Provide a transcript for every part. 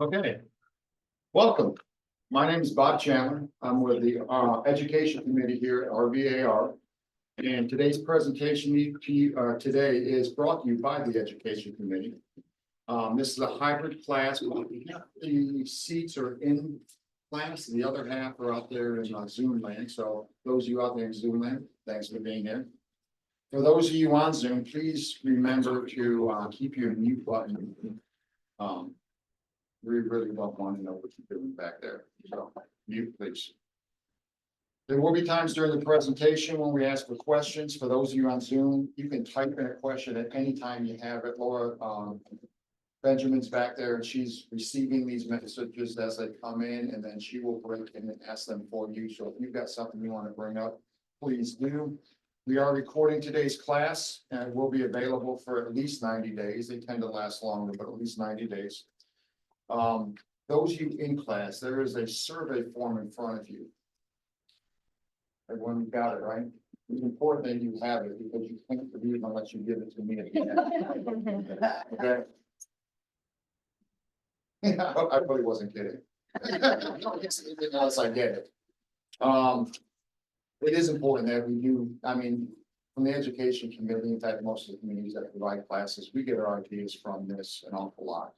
Okay, welcome. My name is Bob Chandler. I'm with the Education Committee here at RVAR. And today's presentation today is brought to you by the Education Committee. This is a hybrid class. The seats are in class. The other half are out there in Zoom land. So those of you out there in Zoom land, thanks for being here. For those of you on Zoom, please remember to keep your mute button. We really don't want to know what you're doing back there. So mute, please. There will be times during the presentation when we ask for questions. For those of you on Zoom, you can type in a question at any time you have it. Laura Benjamin's back there and she's receiving these messages as they come in, and then she will break in and ask them for you. So if you've got something you want to bring up, please do. We are recording today's class and it will be available for at least 90 days. They tend to last longer, but at least 90 days. Those of you in class, there is a survey form in front of you. Everyone got it, right? It's important that you have it because you can't believe unless you give it to me at the end. Okay. I really wasn't kidding. Unless I get it. It is important that we do, from the Education Committee, in fact, most of the communities that provide classes, we get our ideas from this an awful lot.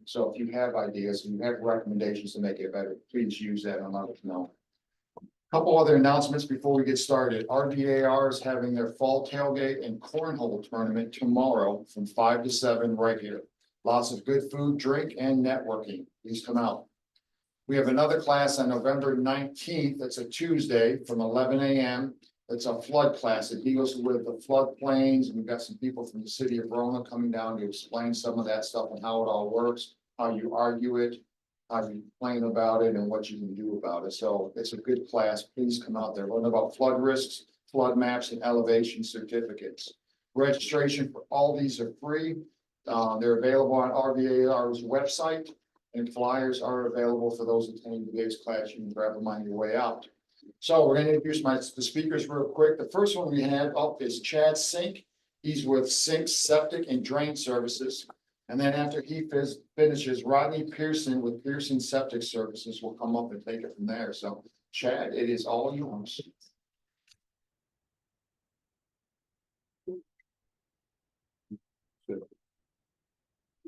So if you have ideas and you have recommendations to make it better, please use that and let us know. A couple other announcements before we get started. RVAR is having their fall tailgate and cornhole tournament tomorrow from 5 to 7 right here. Lots of good food, drink, and networking. Please come out. We have another class on November 19th. That's a Tuesday from 11 a.m. It's a flood class. It deals with the floodplains. We've got some people from the city of Roma coming down to explain some of that stuff and how it all works, how you argue it, how you complain about it, and what you can do about it. So it's a good class. Please come out there. Learn about flood risks, flood maps, and elevation certificates. Registration for all these are free. They're available on RVAR's website, and flyers are available for those attending today's class. You can grab them on your way out. So we're going to introduce the speakers real quick. The first one we have up is Chad Sink. He's with Sink Septic and Drain Services. And then after he finishes, Rodney Pierson with Pierson Septic Services will come up and take it from there. So Chad, it is all yours.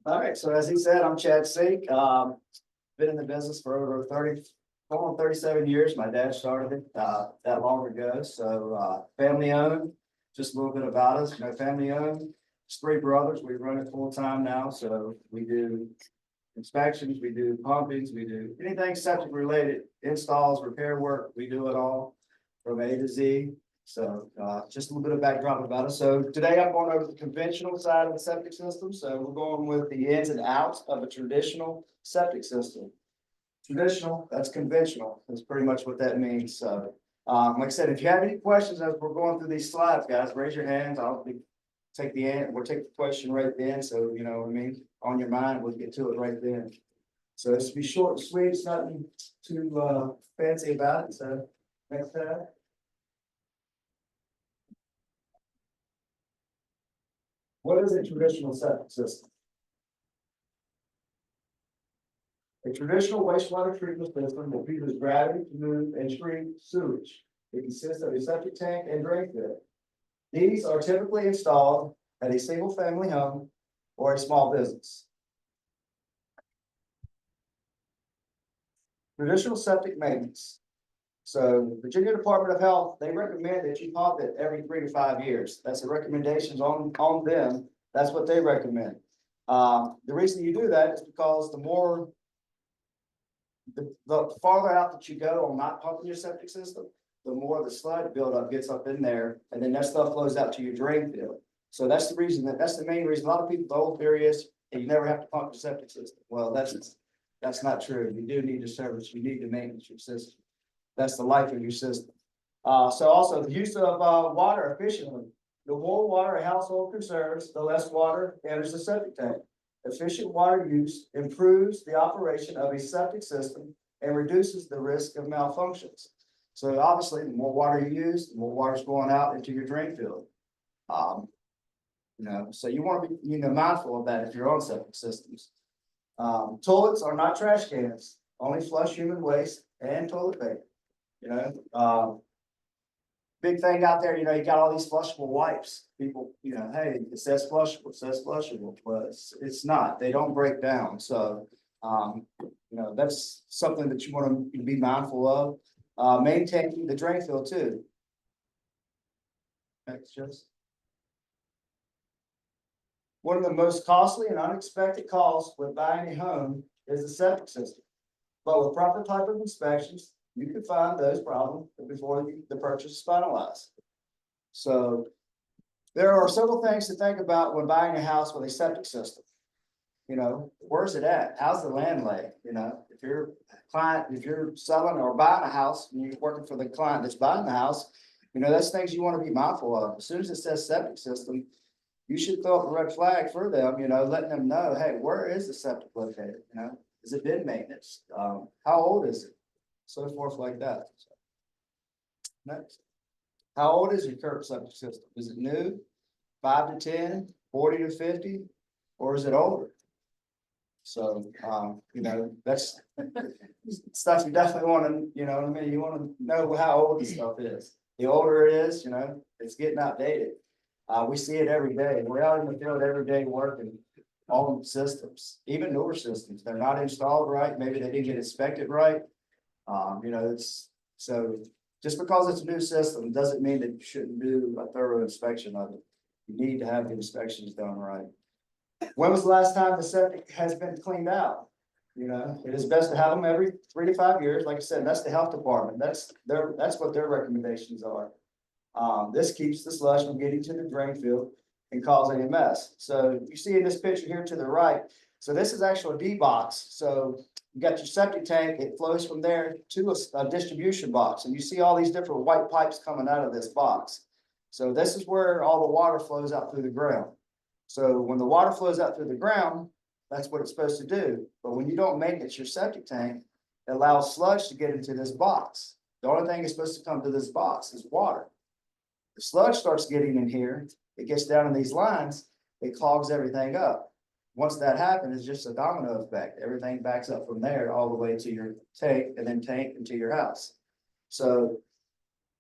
All right, so as he said, I'm Chad Sink. Been in the business for over 37 years. My dad started it that long ago. So family owned. Just a little bit about us. Family owned. It's 3 brothers. We run it full time now. So we do inspections, we do pumpings, we do anything septic related, installs, repair work. We do it all from A to Z. So just a little bit of backdrop about us. So today I'm going over the conventional side of the septic system. So we're going with the ins and outs of a traditional septic system. Traditional, that's conventional. That's pretty much what that means. So like I said, if you have any questions as we're going through these slides, guys, raise your hands. We'll take the question right then. So you know what I mean, on your mind, we'll get to it right then. So it's be short and sweet. It's nothing too fancy about it. So next time. What is a traditional septic system? A traditional wastewater treatment system will use gravity to move and treat sewage. It consists of a septic tank and drain field. These are typically installed at a single family home or a small business. Traditional septic maintenance. So Virginia Department of Health, they recommend that you pump it every 3 to 5 years. That's the recommendations on them. That's what they recommend. The reason you do that is because the farther out that you go on not pumping your septic system, the more the sludge buildup gets up in there, and then that stuff flows out to your drain field. So that's the main reason. A lot of people, the old theory is you never have to pump your septic system. Well, that's not true. You do need to service. You need to maintenance your system. That's the life of your system. So also the use of water efficiently. The more water a household conserves, the less water enters the septic tank. Efficient water use improves the operation of a septic system and reduces the risk of malfunctions. So obviously, the more water you use, the more water is going out into your drain field. So you want to be mindful of that if you're on septic systems. Toilets are not trash cans, only flush human waste and toilet paper, you know, big thing out there, you know, you got all these flushable wipes. People, you know, hey, it says flushable, but it's not, they don't break down, so. You know, that's something that you want to be mindful of, maintaining the drain field too. Next, just. One of the most costly and unexpected costs with buying a home is the septic system. But with proper type of inspections, you can find those problems before the purchase is finalized. So there are several things to think about when buying a house with a septic system. You know, where's it at? How's the land lay? You know, if you're selling or buying a house and you're working for the client that's buying the house, you know, that's things you want to be mindful of. As soon as it says septic system, you should throw up a red flag for them, you know, letting them know, hey, where is the septic located? You know, has it been maintenance? How old is it? So forth like that. Next. How old is your current septic system? Is it new? 5 to 10, 40 to 50, or is it older? So, you know, that's stuff you definitely want to, you know what I mean? You want to know how old the stuff is. The older it is, you know, it's getting outdated. We see it every day. We're out in the field every day working on systems, even newer systems. They're not installed right. Maybe they didn't get inspected right. You know, it's so just because it's a new system doesn't mean that you shouldn't do a thorough inspection of it. You need to have the inspections done right. When was the last time the septic has been cleaned out? You know, it is best to have them every 3 to 5 years. Like I said, that's the health department. That's what their recommendations are. This keeps the sludge from getting to the drain field and causing a mess. So you see in this picture here to the right, so this is actually a D box. So you got your septic tank, it flows from there to a distribution box. And you see all these different white pipes coming out of this box. So this is where all the water flows out through the ground. So when the water flows out through the ground, that's what it's supposed to do. But when you don't maintenance your septic tank, it allows sludge to get into this box. The only thing that's supposed to come to this box is water. The sludge starts getting in here, it gets down in these lines, it clogs everything up. Once that happens, it's just a domino effect. Everything backs up from there all the way to your tank and then tank into your house. So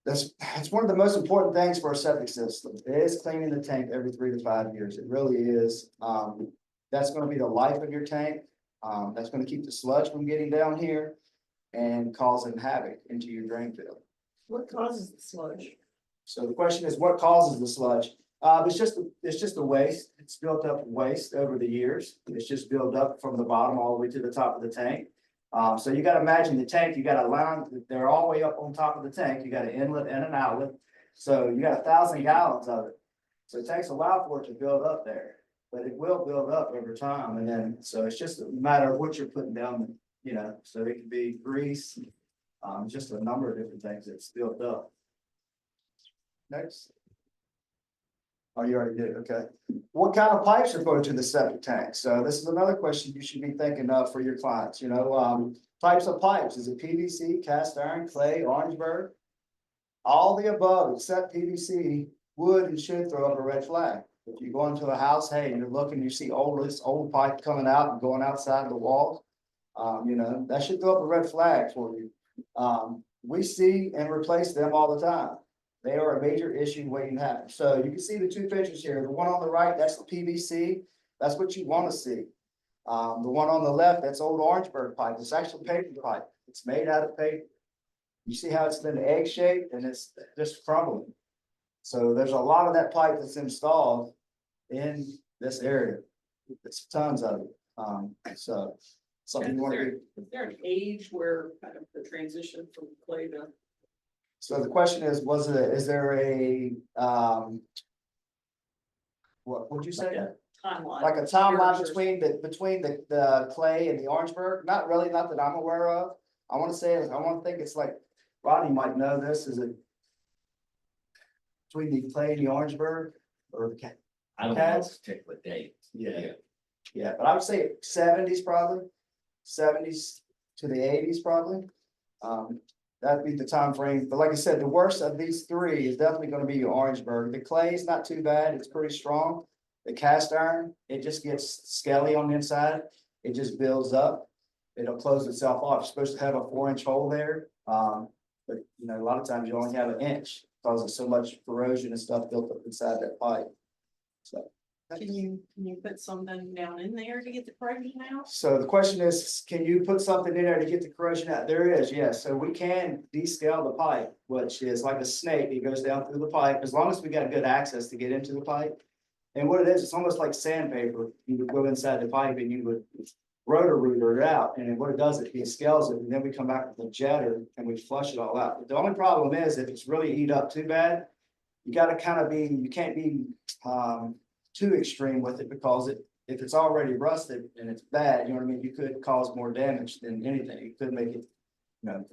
that's one of the most important things for a septic system. It is cleaning the tank every 3 to 5 years. It really is. That's going to be the life of your tank. That's going to keep the sludge from getting down here and causing havoc into your drain field. What causes the sludge? So the question is, what causes the sludge? It's just the waste. It's built up waste over the years. It's just built up from the bottom all the way to the top of the tank. So you got to imagine the tank, you got a line, they're all the way up on top of the tank. You got an inlet and an outlet. So you got 1,000 gallons of it. So it takes a while for it to build up there, but it will build up over time. And then, so it's just a matter of what you're putting down, you know, so it can be grease, just a number of different things that's built up. Next. Oh, you already did, okay. What kind of pipes are going to the septic tank? So this is another question you should be thinking of for your clients, you know, types of pipes. Is it PVC, cast iron, clay, Orangeburg? All the above except PVC would and should throw up a red flag. If you go into a house, hey, you're looking, you see this old pipe coming out and going outside the wall, you know, that should throw up a red flag for you. We see and replace them all the time. They are a major issue waiting to happen. So you can see the two pictures here. The one on the right, that's the PVC. That's what you want to see. The one on the left, that's old Orangeburg pipe. It's actually paper pipe. It's made out of paper. You see how it's been egg shaped and it's just crumbling. So there's a lot of that pipe that's installed in this area. It's tons of it. So something you want to do. Is there an age where kind of the transition from clay to? So the question is, is there a, what would you say? Timeline. Like a timeline between the clay and the Orangeburg? Not really, not that I'm aware of. I want to think it's like, Rodney might know this, is it between the clay and the Orangeburg or the cat? I don't know the particular date. Yeah, but I would say 70s probably, 70s to the 80s probably. That'd be the time frame. But like I said, the worst of these three is definitely going to be your Orangeburg. The clay is not too bad. It's pretty strong. The cast iron, it just gets scaly on the inside. it just builds up. It'll close itself off. You're supposed to have a 4-inch hole there. But you know, a lot of times you only have an inch because of so much corrosion and stuff built up inside that pipe. So. Can you put something down in there to get the corrosion out? So the question is, can you put something in there to get the corrosion out? There is, yes. So we can descale the pipe, which is like a snake. It goes down through the pipe, as long as we got good access to get into the pipe. And what it is, it's almost like sandpaper. You would go inside the pipe and you would rotor rooter it out. And then what it does, it scales it, and then we come back with a jetter and we flush it all out. But the only problem is if it's really eat up too bad, you got to kind of be, you can't be, too extreme with it, because if it's already rusted and it's bad, you know what I mean, you could cause more damage than anything. You could make it, you know,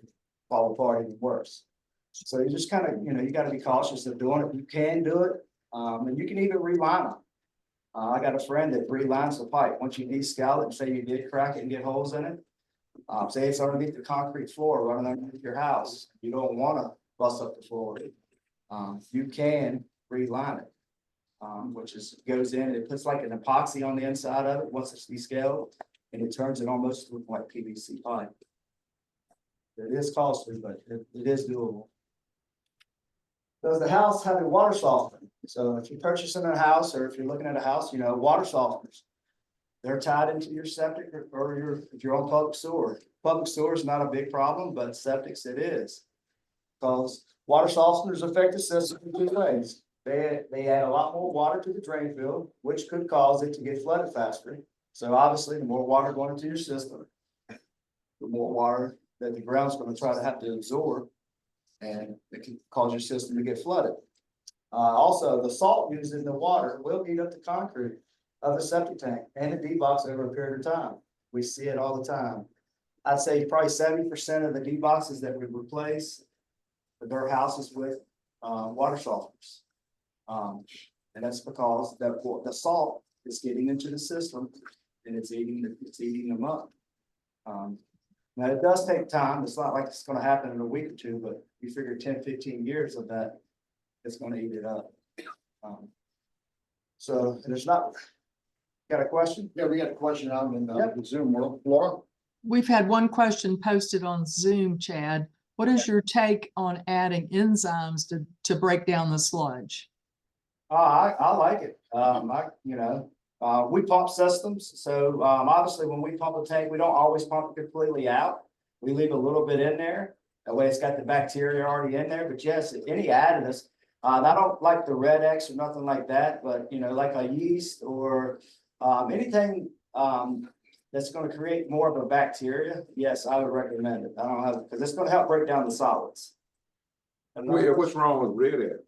fall apart even worse. So you just kind of, you know, you got to be cautious of doing it. You can do it, and you can even reline them. I got a friend that relines the pipe. Once you descale it and say you did crack it and get holes in it, say it's underneath the concrete floor running underneath your house, you don't want to bust up the floor. You can reline it. Which is goes in, it puts like an epoxy on the inside of it once it's descaled, and it turns it almost to look like PVC pipe. It is costly, but it is doable. Does the house have a water softener? So if you're purchasing a house, or if you're looking at a house, you know, water softeners, they're tied into your septic or if you're on public sewer. Public sewer is not a big problem, but septics it is. Because water softeners affect the system in 2 ways. They add a lot more water to the drain field, which could cause it to get flooded faster. So obviously, the more water going into your system, the more water that the ground's going to try to have to absorb, and it can cause your system to get flooded. Also, the salt used in the water will heat up the concrete of the septic tank and the D-box over a period of time. We see it all the time. I'd say probably 70% of the D-boxes that we replace, their houses with water softeners. And that's because the salt is getting into the system and it's eating them up. Now it does take time. It's not like it's going to happen in a week or two, but you figure 10, 15 years of that, it's going to eat it up. So there's not, got a question? Yeah, we got a question out in Yep. the Zoom world. Laura? We've had one question posted on Zoom, Chad. What is your take on adding enzymes to break down the sludge? I like it. We pump systems. So obviously when we pump a tank, we don't always pump it completely out. We leave a little bit in there. That way it's got the bacteria already in there. But yes, any additives, I don't like the Red X or nothing like that, but you know, like a yeast or anything that's going to create more of a bacteria. Yes, I would recommend it. I don't have, because it's going to help break down the solids. What's wrong with Red X?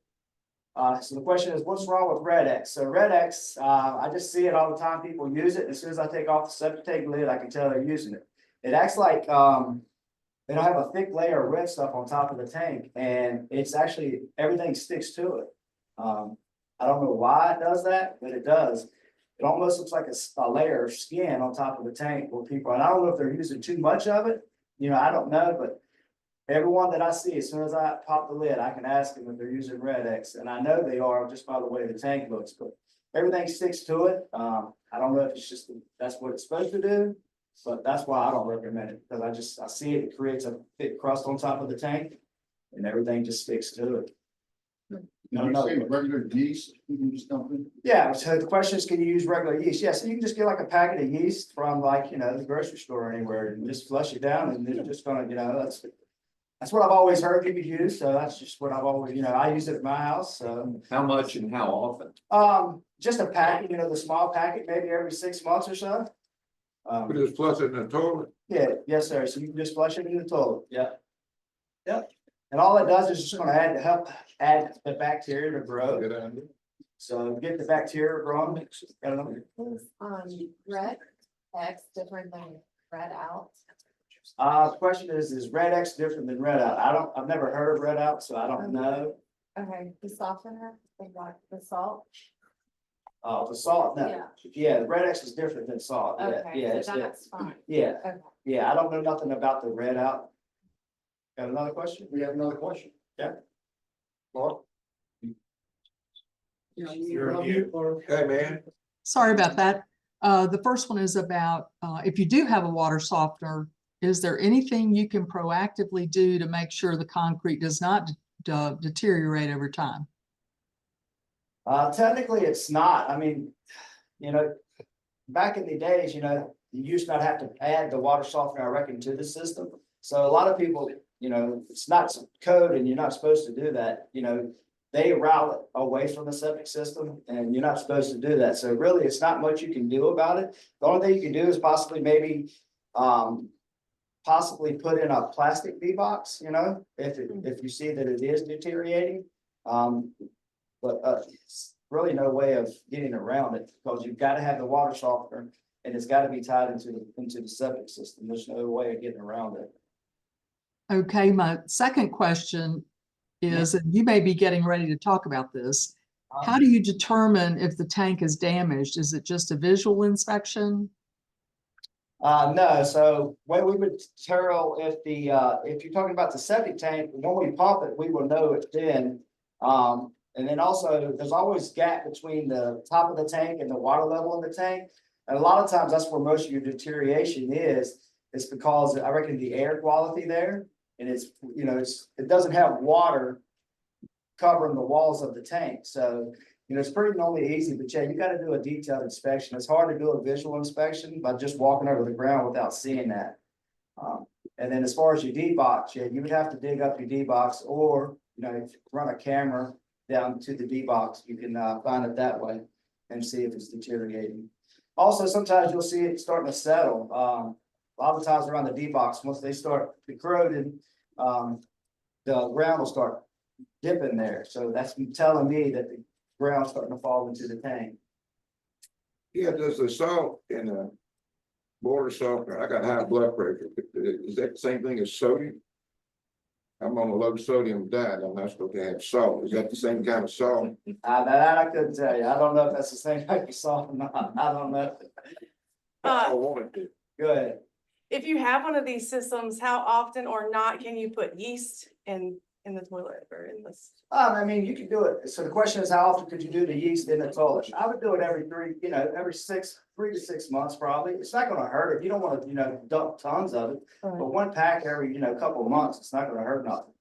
So the question is, what's wrong with Red X? So Red X, I just see it all the time. People use it. As soon as I take off the septic tank lid, I can tell they're using it. It acts like they don't have a thick layer of red stuff on top of the tank, and it's actually everything sticks to it. I don't know why it does that, but it does. It almost looks like a layer of skin on top of the tank where people, and I don't know if they're using too much of it. You know, I don't know, but everyone that I see, as soon as I pop the lid, I can ask them if they're using Red X, and I know they are just by the way the tank looks, but everything sticks to it. I don't know if it's just, that's what it's supposed to do, but that's why I don't recommend it, because I see it creates a thick crust on top of the tank and everything just sticks to it. No, regular yeast, you can just dump in. Yeah, so the question is, can you use regular yeast? Yes, you can just get like a packet of yeast from like, you know, the grocery store or anywhere and just flush it down, and it's just gonna, you know, that's what I've always heard people use. So that's just what I've always, you know, I use it at my house. So How much and how often? just a packet, you know, the small packet, maybe every 6 months or so. We just flush it in the toilet? Yeah, yes, sir. So you can just flush it in the toilet. Yeah. Yep. And all it does is just gonna help add the bacteria to grow. Good idea. So get the bacteria growing. Is Red X different than Red Out? The question is Red X different than Red Out? I've never heard of Red Out, so I don't know. Okay, the softener, the salt. The salt, no. Yeah. Yeah, the Red X is different than salt. Yeah, Okay, yeah, it's so different. that's fine. Yeah, Okay. yeah, I don't know nothing about the Red Out. Got another question? We have another question. Yeah. Laura? You're here. Hey, man. Sorry about that. The first one is about, if you do have a water softener, is there anything you can proactively do to make sure the concrete does not deteriorate over time? Technically, it's not. I mean, you know, back in the days, you used to not have to add the water softener, I reckon, to the system. So a lot of people, it's not code and you're not supposed to do that, they route it away from the septic system and you're not supposed to do that. So really, it's not much you can do about it. The only thing you can do is possibly maybe, possibly put in a plastic V box, if you see that it is deteriorating. But it's really no way of getting around it because you've got to have the water softener and it's got to be tied into the septic system. There's no way of getting around it. Okay, my second question is, and you may be getting ready to talk about this. How do you determine if the tank is damaged? Is it just a visual inspection? No, so when we would tell if you're talking about the septic tank, when we pump it, we will know it then. And then also, there's always gap between the top of the tank and the water level in the tank. And a lot of times that's where most of your deterioration is. It's because I reckon the air quality there, and it doesn't have water covering the walls of the tank. So, it's pretty normally easy, but yeah, you got to do a detailed inspection. It's hard to do a visual inspection by just walking over the ground without seeing that. And then as far as your D box, yeah, you would have to dig up your D box or, if you run a camera down to the D box, you can find it that way and see if it's deteriorating. Also, sometimes you'll see it starting to settle. A lot of times around the D box, once they start corroding, the ground will start dipping there. So that's telling me that the ground's starting to fall into the tank. Yeah, does the salt in the water softener, I got high blood pressure. Is that the same thing as sodium? I'm on a low sodium diet. I'm not supposed to have salt. Is that the same kind of salt? That I couldn't tell you. I don't know if that's the same type of salt or not. I don't know. I wanted to. Go ahead. If you have one of these systems, how often or not can you put yeast in the toilet or in this? I mean, you can do it. So the question is, how often could you do the yeast in the toilet? I would do it every 3 to 6 months, probably. It's not going to hurt if you don't want to, dump tons of it. But one pack every, couple of months, it's not going to hurt nothing.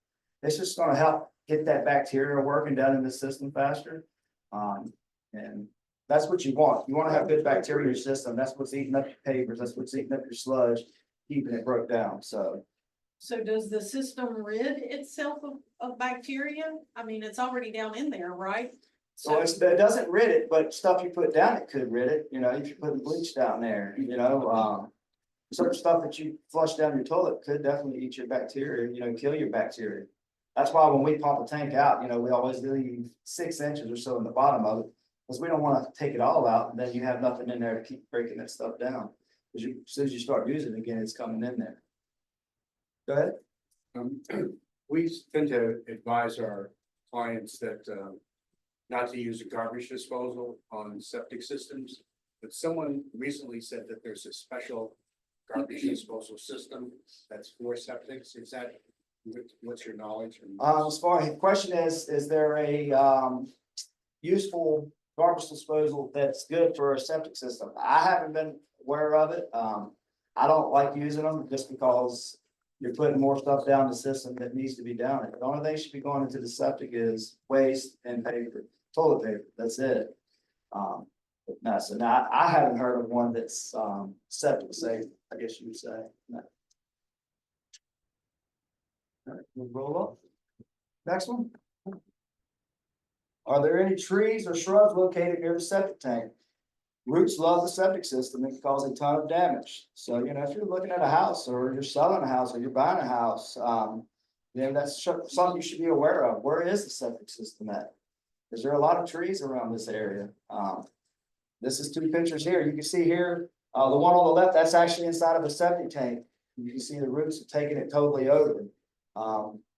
It's just going to help get that bacteria working down in the system faster. And that's what you want. You want to have good bacteria in your system. That's what's eating up your papers. That's what's eating up your sludge, keeping it broke down. So does the system rid itself of bacteria? I mean, it's already down in there, right? So it doesn't rid it, but stuff you put down, it could rid it, if you put bleach down there, certain stuff that you flush down your toilet could definitely eat your bacteria, kill your bacteria. That's why when we pump a tank out, we always leave 6 inches or so in the bottom of it, because we don't want to take it all out, and then you have nothing in there to keep breaking that stuff down. Because as soon as you start using it again, it's coming in there. Go ahead. We tend to advise our clients that not to use a garbage disposal on septic systems. But someone recently said that there's a special garbage disposal system that's for septics. Is that, what's your knowledge? As far as the question is there a useful garbage disposal that's good for a septic system? I haven't been aware of it. I don't like using them just because you're putting more stuff down the system that needs to be down it. The only thing should be going into the septic is waste and paper, toilet paper. That's it. So now I haven't heard of one that's septic safe, I guess you would say. No. All right, we'll roll up. Next one. Are there any trees or shrubs located near the septic tank? Roots love the septic system. It can cause a ton of damage. So, if you're looking at a house or you're selling a house or you're buying a house, that's something you should be aware of. Where is the septic system at? Is there a lot of trees around this area? This is 2 pictures here. You can see here, the one on the left, that's actually inside of a septic tank. You can see the roots have taken it totally over.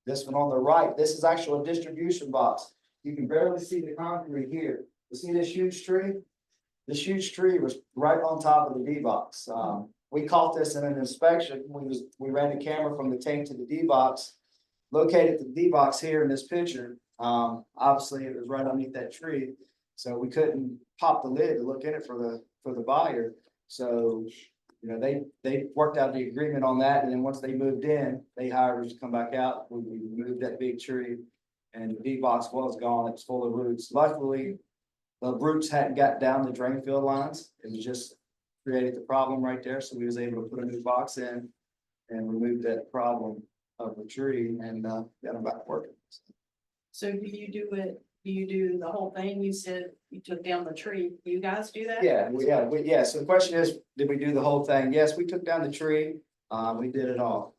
This one on the right, this is actually a distribution box. You can barely see the concrete here. You see this huge tree? This huge tree was right on top of the D box. We caught this in an inspection. We ran the camera from the tank to the D box, located the D box here in this picture. Obviously it was right underneath that tree. So we couldn't pop the lid to look in it for for the buyer. So, you know, they worked out the agreement on that, and then once they moved in, they hired us to come back out. We removed that big tree, and the D-box was gone. It was full of roots. Luckily, the roots hadn't got down the drain field lines. It was just created the problem right there, so we was able to put a new box in and remove that problem of the tree and got them back working. So do you do the whole thing? You said you took down the tree. You guys do that? Yeah. So the question is, did we do the whole thing? Yes, we took down the tree. We did it all.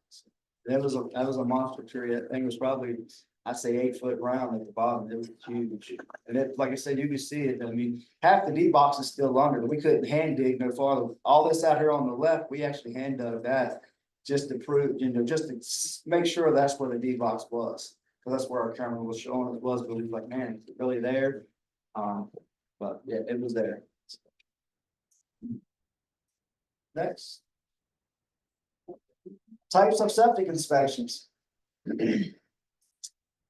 That was a monster tree. That thing was probably, I'd say 8 foot round at the bottom. It was huge. And it, like I said, you can see it. I mean, half the D box is still under. We couldn't hand dig no farther. All this out here on the left, we actually hand dug that just to prove, just to make sure that's where the D box was. Cause that's where our camera was showing it was, but we was like, man, is it really there? But yeah, it was there. Next. Types of septic inspections.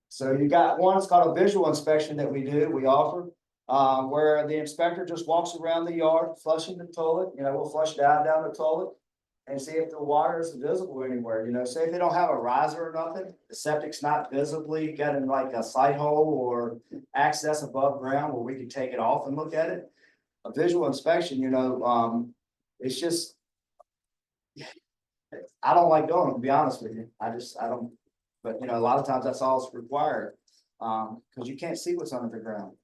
So you got one, it's called a visual inspection that we offer, where the inspector just walks around the yard, flushing the toilet, we'll flush down the toilet. And see if the water is visible anywhere, say if they don't have a riser or nothing, the septic's not visibly got in like a side hole or access above ground where we can take it off and look at it. A visual inspection, it's just, I don't like doing it, to be honest with you. I don't, but a lot of times that's all it's required. Cause you can't see what's under the ground.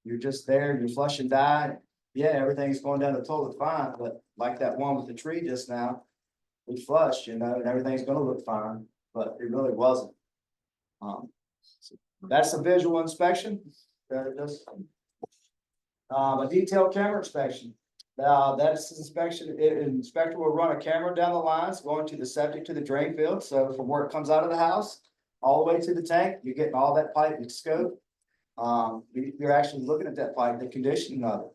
You're just there, you're flushing dye. Yeah, everything's going down the toilet fine, but like that one with the tree just now, we flushed, and everything's gonna look fine, but it really wasn't. So that's a visual inspection. A detailed camera inspection. That's inspection, inspector will run a camera down the lines going to the septic to the drain field. So from where it comes out of the house, all the way to the tank, you're getting all that pipe and scope. You're actually looking at that pipe, the condition of it.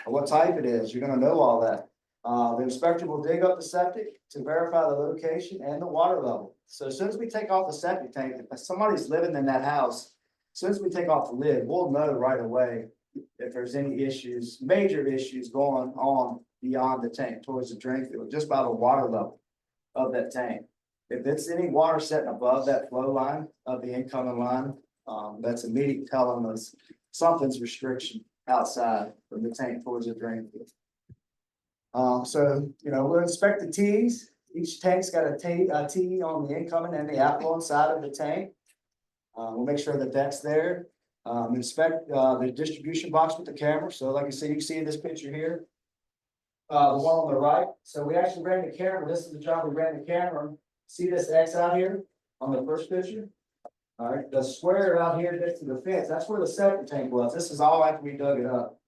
What type it is, you're gonna know all that. The inspector will dig up the septic to verify the location and the water level. So as soon as we take off the septic tank, if somebody's living in that house, as soon as we take off the lid, we'll know right away if there's any issues, major issues going on beyond the tank towards the drain field, just by the water level of that tank. If it's any water sitting above that flow line of the incoming line, that's immediate telling us something's restriction outside from the tank towards the drain field. So, we'll inspect the T's. Each tank's got a T on the incoming and the outgoing side of the tank. We'll make sure that that's there. Inspect the distribution box with the camera. So like I said, you can see in this picture here, the one on the right. So we actually ran the camera. This is the job we ran the camera. See this X out here on the first picture? All right, the square out here next to the fence, that's where the septic tank was. This is all after we dug it up.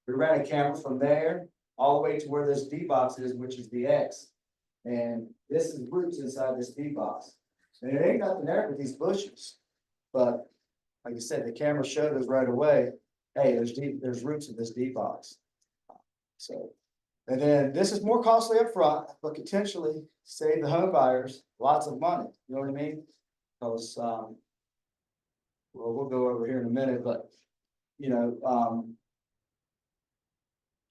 We ran a camera from there all the way to where this D box is, which is the X. And this is roots inside this D box. And it ain't nothing there with these bushes. But like I said, the camera showed us right away, hey, there's roots in this D box. So, and then this is more costly up front, but potentially save the home buyers lots of money. You know what I mean? Because well, we'll go over here in a minute, but the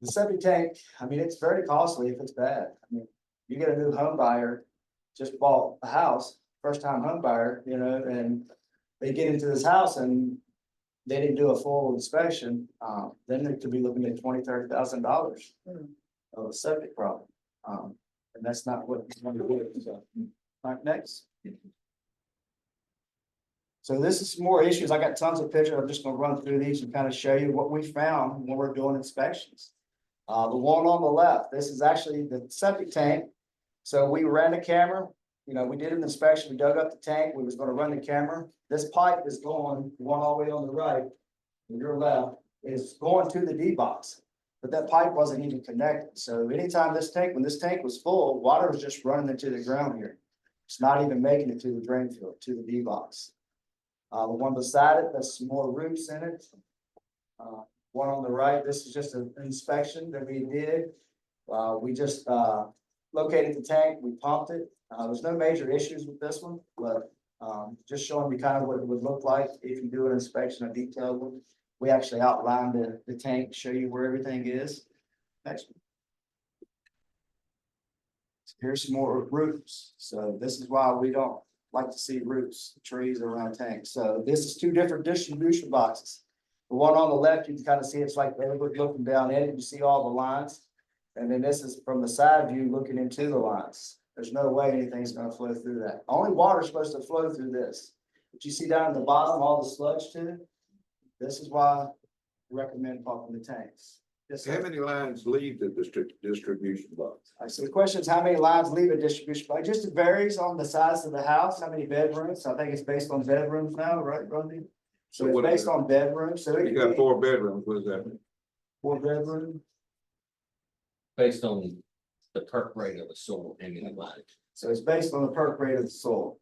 septic tank, I mean, it's very costly if it's bad. I mean, you get a new home buyer, just bought a house, first time home buyer, and they get into this house and they didn't do a full inspection, then they could be looking at $20,000-$30,000 of a septic problem. And that's not what you want to do. So, all right, next. So this is some more issues. I got tons of pictures. I'm just gonna run through these and kind of show you what we found when we're doing inspections. The one on the left, this is actually the septic tank. So we ran the camera, we did an inspection, we dug up the tank, we was gonna run the camera. This pipe is going, the one all the way on the right, and your left, is going to the D box. But that pipe wasn't even connected. So anytime when this tank was full, water was just running into the ground here. It's not even making it to the drain field, to the D box. The one beside it, there's some more roots in it. One on the right, this is just an inspection that we did. We just located the tank, we pumped it. There's no major issues with this one, but just showing you kind of what it would look like if you do an inspection, a detailed one. We actually outlined the tank, show you where everything is. Next one. Here's some more roots. So this is why we don't like to see roots, trees around tanks. So this is two different distribution boxes. The one on the left, you can kind of see it's like they're looking down in it. You see all the lines. And then this is from the side view looking into the lines. There's no way anything's gonna flow through that. Only water's supposed to flow through this. But you see down at the bottom, all the sludge too? This is why we recommend pumping the tanks. Yes, sir. How many lines leave the distribution box? All right, so the question is, how many lines leave a distribution box? Just it varies on the size of the house, how many bedrooms. I think it's based on bedrooms now, right, Rodney? So it's what based is it? on bedrooms, so it You could got be 4 bedrooms, what does that mean? 4 bedroom. Based on the perk rate of the soil and the line. So it's based on the perk rate of the soil.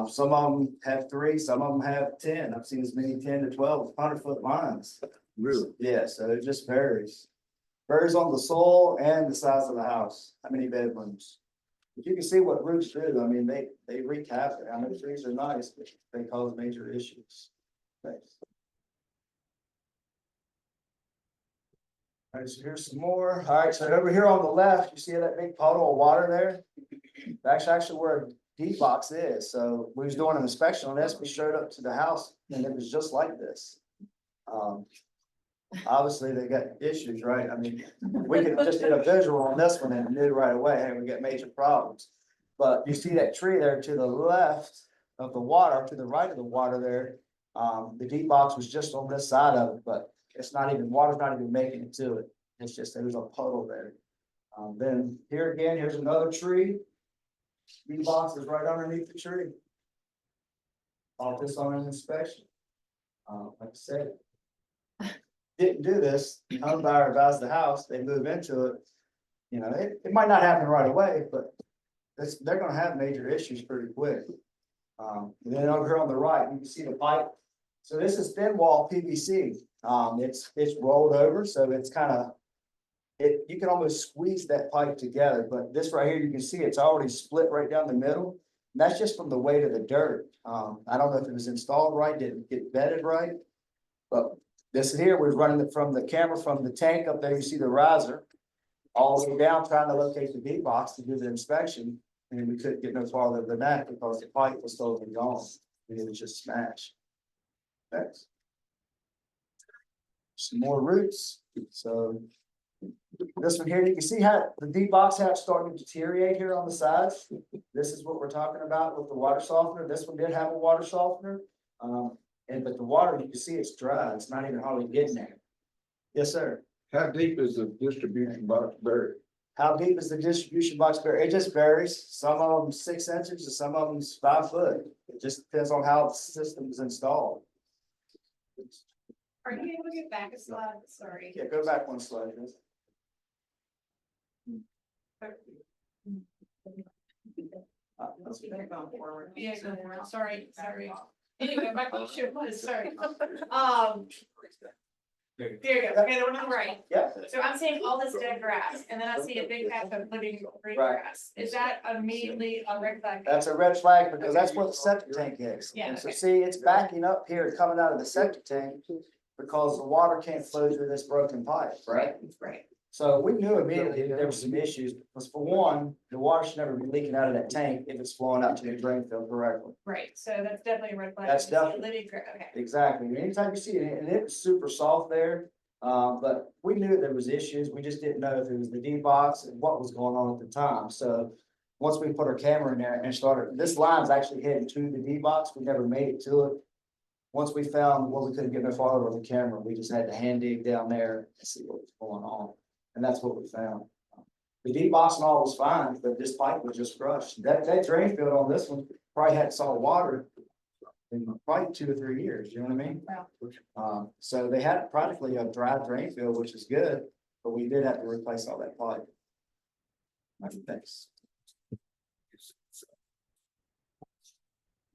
Some of them have 3, some of them have 10. I've seen as many 10 to 12 100-foot lines. Really? Yeah, so it just varies. Varies on the soil and the size of the house, how many bedrooms. But you can see what roots do. I mean, they wreak havoc. I know trees are nice, but they cause major issues. Thanks. All right, so here's some more. All right, so over here on the left, you see that big puddle of water there? That's actually where a deep box is. So we was doing an inspection on this. We showed up to the house and it was just like this. Obviously they got issues, right? I mean, we could just get a visual on this one and knew right away, hey, we got major problems. But you see that tree there to the left of the water, to the right of the water there. The deep box was just on this side of it, but it's not even, water's not even making it to it. It's just, there's a puddle there. Then here again, here's another tree. Deep box is right underneath the tree. All this on an inspection. Like I said, didn't do this, the home buyer buys the house, they move into it. You know, it might not happen right away, but they're gonna have major issues pretty quick. And then over here on the right, you can see the pipe. So this is thin wall PVC. It's rolled over, so it's kind of, you can almost squeeze that pipe together, but this right here, you can see it's already split right down the middle. And that's just from the weight of the dirt. I don't know if it was installed right, didn't get vetted right, but this here, we're running it from the camera from the tank up there. You see the riser all the way down, trying to locate the deep box to do the inspection. And we couldn't get no farther than that because the pipe was totally gone. It was just smashed. Next. Some more roots. So this one here, you can see how the deep box has started to deteriorate here on the sides. This is what we're talking about with the water softener. This one did have a water softener. But the water, you can see it's dry. It's not even hardly getting there. Yes, sir. How deep is the distribution box buried? How deep is the distribution box buried? It just varies. Some of them 6 inches and some of them 5 foot. It just depends on how the system is installed. Are you able to get back a slide? Sorry. Yeah, go back one slide. Liz. They're going forward. Yeah, go forward. Sorry. Anyway, my question was, sorry. There you go. Okay, the one on the right. Yeah. So I'm seeing all this dead grass and then I see a big patch of living green Right. grass. Is that immediately a red flag? That's a red flag because that's what the septic tank is. Yeah, And so okay. see, it's backing up here, coming out of the septic tank because the water can't flow through this broken pipe, right? Right. So we knew immediately that there were some issues, because for one, the water should never be leaking out of that tank if it's flowing out to the drain field correctly. Right. So that's definitely a red flag. That's I see definitely- living grass. Okay. Exactly. And anytime you see it, and it was super soft there, but we knew there was issues. We just didn't know if it was the D box and what was going on at the time. So once we put our camera in there and started, this line's actually heading to the D box. We never made it to it. Once we found, well, we couldn't get no farther with the camera. We just had to hand dig down there and see what was going on. And that's what we found. The D box and all was fine, but this pipe was just crushed. That drain field on this one probably hadn't saw water in probably 2 or 3 years, you know what I mean? So they had practically a dry drain field, which is good, but we did have to replace all that pipe. Thanks.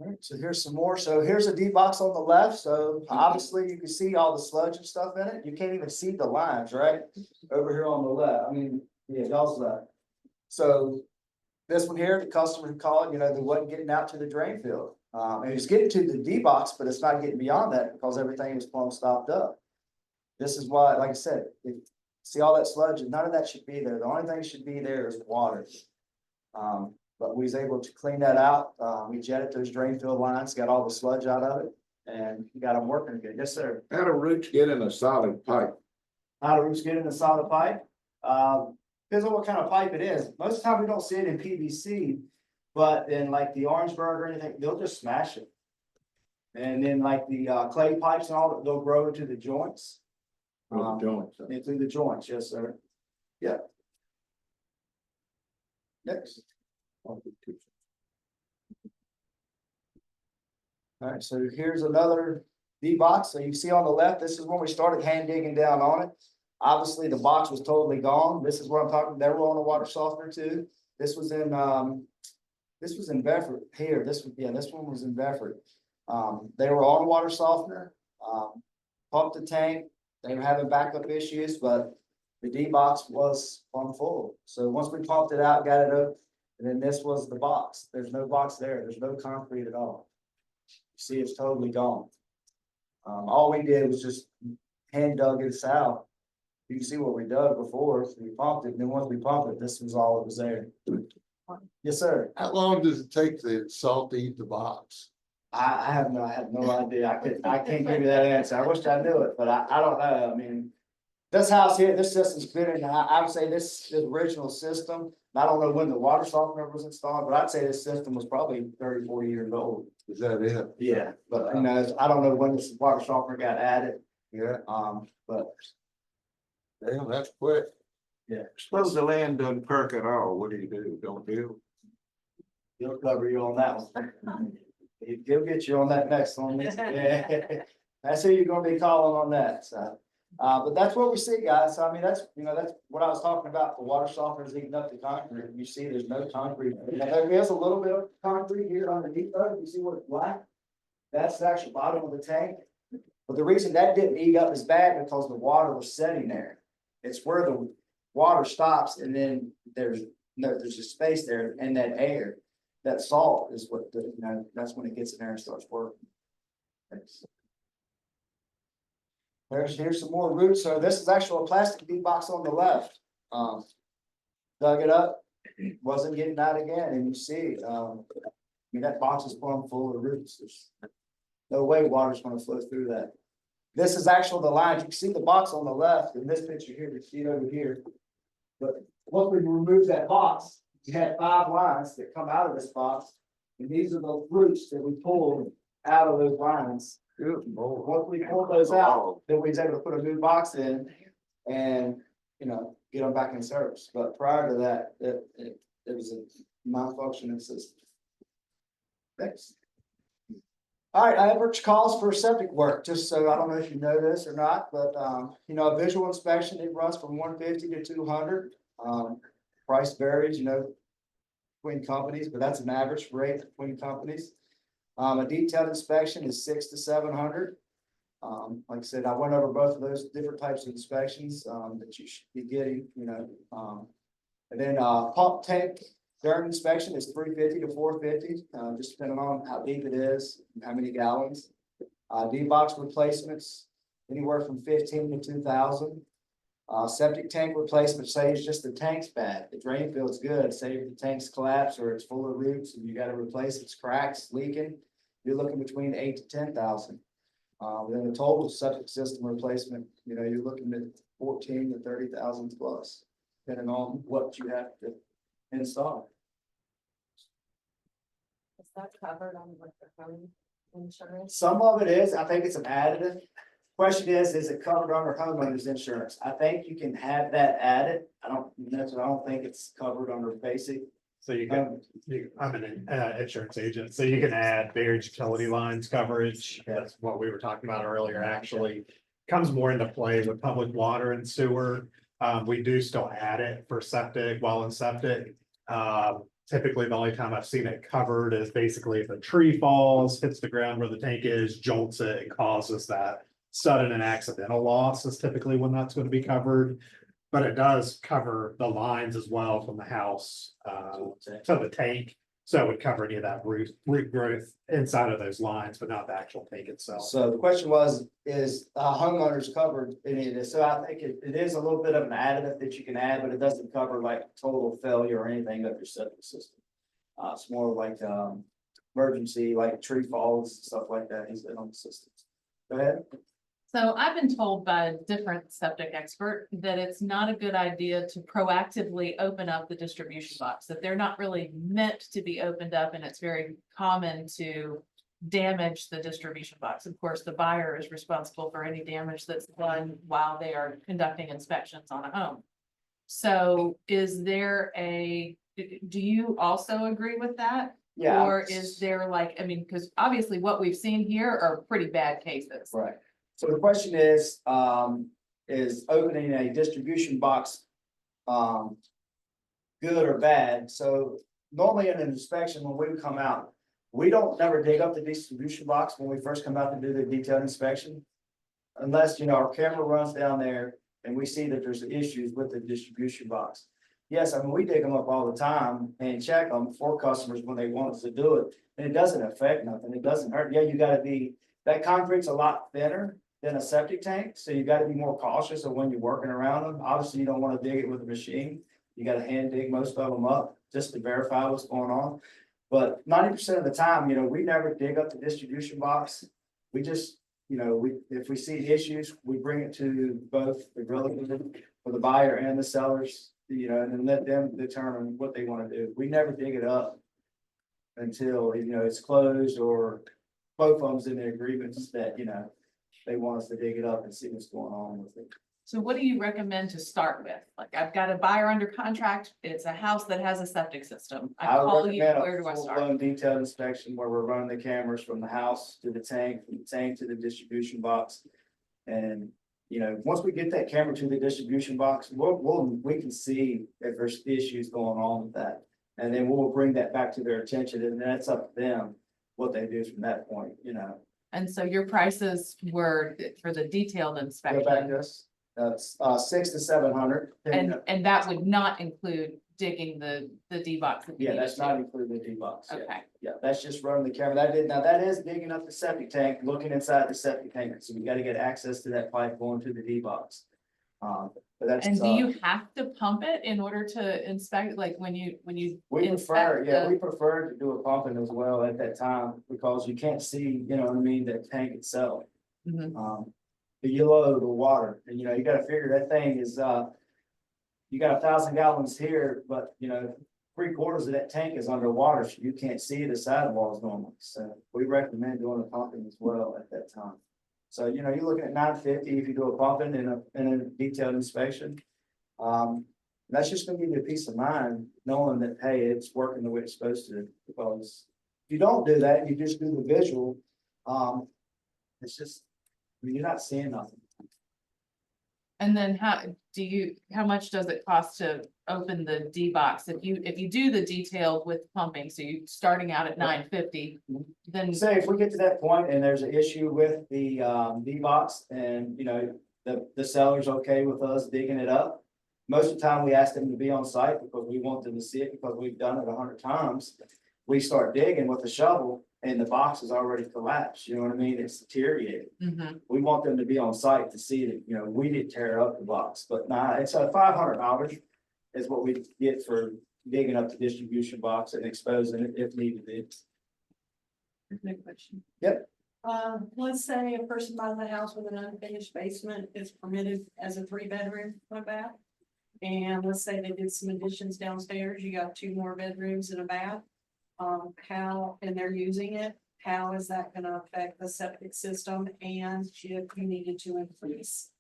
All right, so here's some more. So here's a D box on the left. So obviously you can see all the sludge and stuff in it. You can't even see the lines, right? Over here on the left, I mean, yeah, y'all's left. So this one here, the customer called, you know, they wasn't getting out to the drain field. And it's getting to the D box, but it's not getting beyond that because everything is plumb stopped up. This is why, like I said, See all that sludge, and none of that should be there. The only thing that should be there is water. But we was able to clean that out. We jetted those drain field lines, got all the sludge out of it, and got them working again. Yes, sir. How do roots get in a solid pipe? How do roots get in a solid pipe? Depends on what kind of pipe it is. Most of the time, we don't see it in PVC, but in like the Orangeburg or anything, they'll just smash it. And then like the clay pipes and all, they'll grow into the joints. With the joints? Into the joints, yes, sir. Yeah. Next. All right, so here's another D box. So you see on the left, this is when we started hand digging down on it. Obviously, the box was totally gone. This is what I'm talking, they were on a water softener too. This was in Bedford here. This one was in Bedford. They were on water softener, pumped the tank. They were having backup issues, but the D box was on full. So once we pumped it out, got it up, and then this was the box. There's no box there. There's no concrete at all. You see, it's totally gone. All we did was just hand dug this out. You can see what we dug before. We pumped it, and then once we pumped it, this was all that was there. Yes, sir. How long does it take the salt to eat the box? I have no idea. I can't give you that answer. I wish I knew it, but I don't know. I mean, this house here, this system's been in, I would say this original system. I don't know when the water softener was installed, but I'd say this system was probably 30, 40 years old. Is that it? Yeah, but I don't know when this water softener got added. Yeah, But damn, that's quick. yeah, Suppose the land doesn't perk at all, what do? Don't do? he'll cover you on that one. He'll get you on that next one. Yeah. That's who you're gonna be calling on that, so. But that's what we see, guys. So I mean, that's what I was talking about. The water softeners eating up the concrete. You see, there's no concrete. Now, there is a little bit of concrete here underneath though. You see what it's black? That's the actual bottom of the tank. But the reason that didn't eat up as bad because the water was setting there. It's where the water stops and then there's a space there and that air. That salt is what that's when it gets in there and starts working. Here's some more roots. So this is actually a plastic deep box on the left. Dug it up, wasn't getting out again, and you see, I mean that box is plumb full of roots. There's no way water's going to flow through that. This is actually the lines. You can see the box on the left in this picture here. You see it over here. But once we remove that box, you had 5 lines that come out of this box, and these are the roots that we pulled out of those lines. Good Lord. Once we pulled those out, then we was able to put a new box in and, get them back in service. But prior to that, it was a non-functioning system. Thanks. All right, average cost for septic work, just so I don't know if you know this or not, but, a visual inspection, it runs from 150 to 200. Price varies, between companies, but that's an average rate between companies. A detailed inspection is 600 to 700. Like I said, I went over both of those different types of inspections that you should be getting, and then pump tank during inspection is 350 to 450, just depending on how deep it is and how many gallons. D-box replacements anywhere from 15 to 2,000. Septic tank replacement, say it's just the tank's bad. The drain field's good. Say if the tank's collapsed or it's full of roots and you got to replace it's cracks, leaking, you're looking between 8 to 10,000. Then the total septic system replacement, you're looking at 14 to 30,000 plus, depending on what you have to install. Is that covered on like the home insurance? Some of it is. I think it's an additive. Question is it covered under homeowners insurance? I think you can have that added. I don't think it's covered under basic. So I'm an insurance agent, so you can add buried utility lines coverage. That's what we were talking about earlier, actually. Comes more into play with public water and sewer. We do still add it for septic, well and septic. Typically, the only time I've seen it covered is basically if a tree falls, hits the ground where the tank is, jolts it, and causes that sudden and accidental loss is typically when that's going to be covered. But it does cover the lines as well from the house to the tank. So it would cover any of that root growth inside of those lines, but not the actual tank itself. So the question was, is homeowners covered any of this? So I think it is a little bit of an additive that you can add, but it doesn't cover like total failure or anything of your septic system. It's more like, emergency, like tree falls, stuff like that, he's been on the systems. Go ahead. So I've been told by a different septic expert that it's not a good idea to proactively open up the distribution box, that they're not really meant to be opened up, and it's very common to damage the distribution box. Of course, the buyer is responsible for any damage that's done while they are conducting inspections on a home. So is there do you also agree with that? Yeah. Or is there like, I mean, because obviously what we've seen here are pretty bad cases. Right. So the question is opening a distribution box, good or bad? So normally in an inspection, when we come out, we don't never dig up the distribution box when we first come out to do the detailed inspection. Unless, our camera runs down there and we see that there's issues with the distribution box. Yes, I mean, we dig them up all the time and check them for customers when they want us to do it. And it doesn't affect nothing. It doesn't hurt. Yeah, you gotta be, that concrete's a lot thinner than a septic tank, so you gotta be more cautious of when you're working around them. Obviously, you don't wanna dig it with a machine. You gotta hand dig most of them up just to verify what's going on. But 90% of the time, we never dig up the distribution box. We just, if we see issues, we bring it to both the realtor, for the buyer and the sellers, and then let them determine what they wanna do. We never dig it up until, it's closed or both of them's in the agreements that, they want us to dig it up and see what's going on with it. So what do you recommend to start with? Like, I've got a buyer under contract, it's a house that has a septic system. I would call you, recommend where do I a start? full-blown detailed inspection where we're running the cameras from the house to the tank, from the tank to the distribution box. And, once we get that camera to the distribution box, we can see if there's issues going on with that. And then we'll bring that back to their attention, and that's up to them what they do from that point, And so your prices were for the detailed Go back inspection, to us, that's $600 to $700. and that would not include digging the D box. if you Yeah, needed that's to. not including the D-box. Yeah. Okay, Yeah, that's just running the camera. That is digging up the septic tank, looking inside the septic tank. So we gotta get access to that pipe going to the D-box. But that's. and do you have to pump it in order to inspect, like when you We prefer, inspect yeah, the- we prefer to do a pumping as well at that time because you can't see, the tank itself. Mhm. The yellow, the water, and you gotta figure that thing is, you got 1,000 gallons here, but 3/4 of that tank is underwater, so you can't see the sidewalls normally. So we recommend doing a pumping as well at that time. So, you're looking at $950 if you do a pumping in a detailed inspection. That's just gonna give you a peace of mind, knowing that, hey, it's working the way it's supposed to, because if you don't do that, you just do the visual, it's just, you're not seeing nothing. And then how much does it cost to open the D box? If you do the detailed with pumping, so you starting out at $950, then Say if we get to that point and there's an issue with the D-box and, the seller's okay with us digging it up. Most of the time, we ask them to be on site because we want them to see it because we've done it 100 times. We start digging with a shovel and the box is already collapsed, you know what I mean? It's deteriorated. Mhm. We want them to be on site to see that, we didn't tear up the box, but it's $500 is what we get for digging up the distribution box and exposing it if needed. no question. Let's say a person buys a house with an unfinished basement, it's permitted as a 3-bedroom, one bath. And let's say they did some additions downstairs, you got 2 more bedrooms and a bath. And they're using it, how is that gonna affect the septic system? And if you needed to increase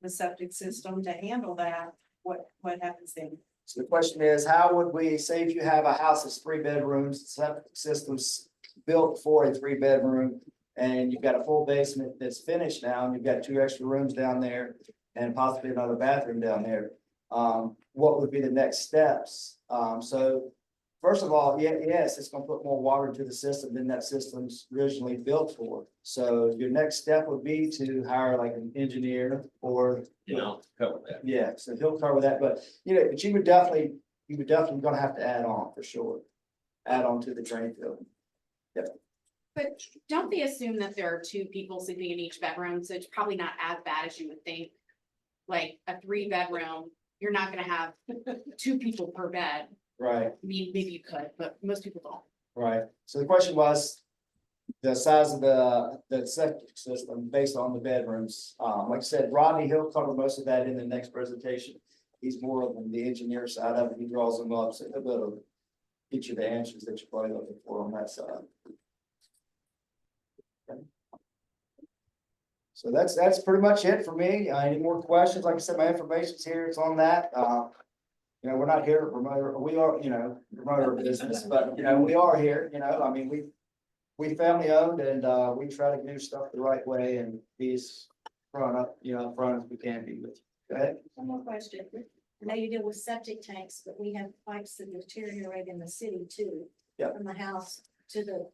the septic system to handle that, what happens then? So the question is, how would we say if you have a house that's 3 bedrooms, septic system's built for a 3-bedroom, and you've got a full basement that's finished now, and you've got 2 extra rooms down there, and possibly another bathroom down there. What would be the next steps? So first of all, yes, it's gonna put more water into the system than that system's originally built for. So your next step would be to hire like an engineer or. Cover that. Yeah, so he'll cover that, but you would definitely gonna have to add on for sure. add on to the drain field. But don't they assume that there are two people sleeping in each bedroom, so it's probably not as bad as you would think? Like a 3-bedroom, you're not gonna have 2 people per bed. Right. I mean, maybe you could, but most people don't. Right, so the question was the size of the septic system based on the bedrooms. Like I said, Rodney, he'll cover most of that in the next presentation. He's more on the engineer side of it, he draws them up, so he'll be able to get you the answers that you're probably looking for on that side. Okay. So that's pretty much it for me. Any more questions? Like I said, my information's here, it's on that. You know, we're not here to promote, we are, you know, promote our business, but, you know, we are here, you know, I mean, we family owned and, we try to do stuff the right way and be as front up, you know, front as we can be with you. Go ahead. One more question. I know you deal with septic tanks, but we have pipes that deteriorate in the city too. Yeah. From the house to the,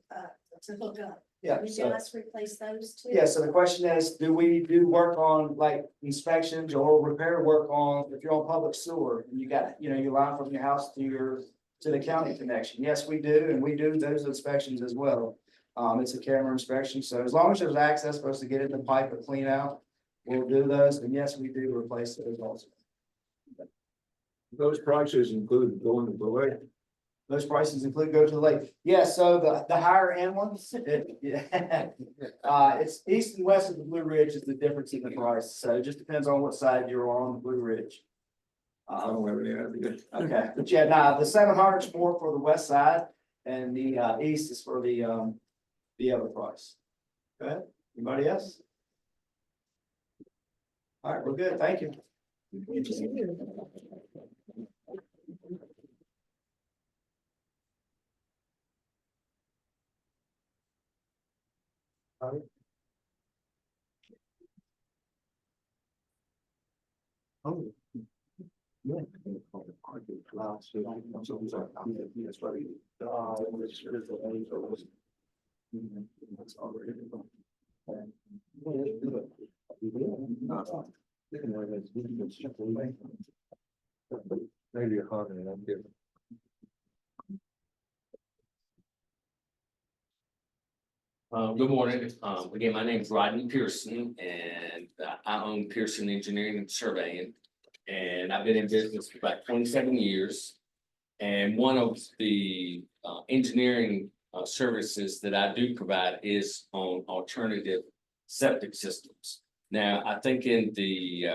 to hook up. Yeah, We so, just replace those too? yeah, so the question is, do we do work on like inspections or repair work on, if you're on public sewer, and you got, you know, your line from your house to the county connection? Yes, we do, and we do those inspections as well. It's a camera inspection, so as long as there's access for us to get in the pipe and clean out, we'll do those, and yes, we do replace those also. Those prices include going to the lake. Those prices include go to the lake. Yeah, so the higher end ones, it's east and west of the Blue Ridge is the difference in the price. So it just depends on what side you're on the Blue Ridge. I don't have any idea. Okay, but yeah, nah, the 700 is more for the west side and the east is for the other price. Go ahead. Anybody else? All right, we're good. Thank you. Oh. Yeah. Maybe you're hard and I'm giving. Good morning. Again, my name is Rodney Pierson and I own Pierson Engineering and Surveying. And I've been in business for about 27 years. And one of the engineering services that I do provide is on alternative septic systems. Now, I think in the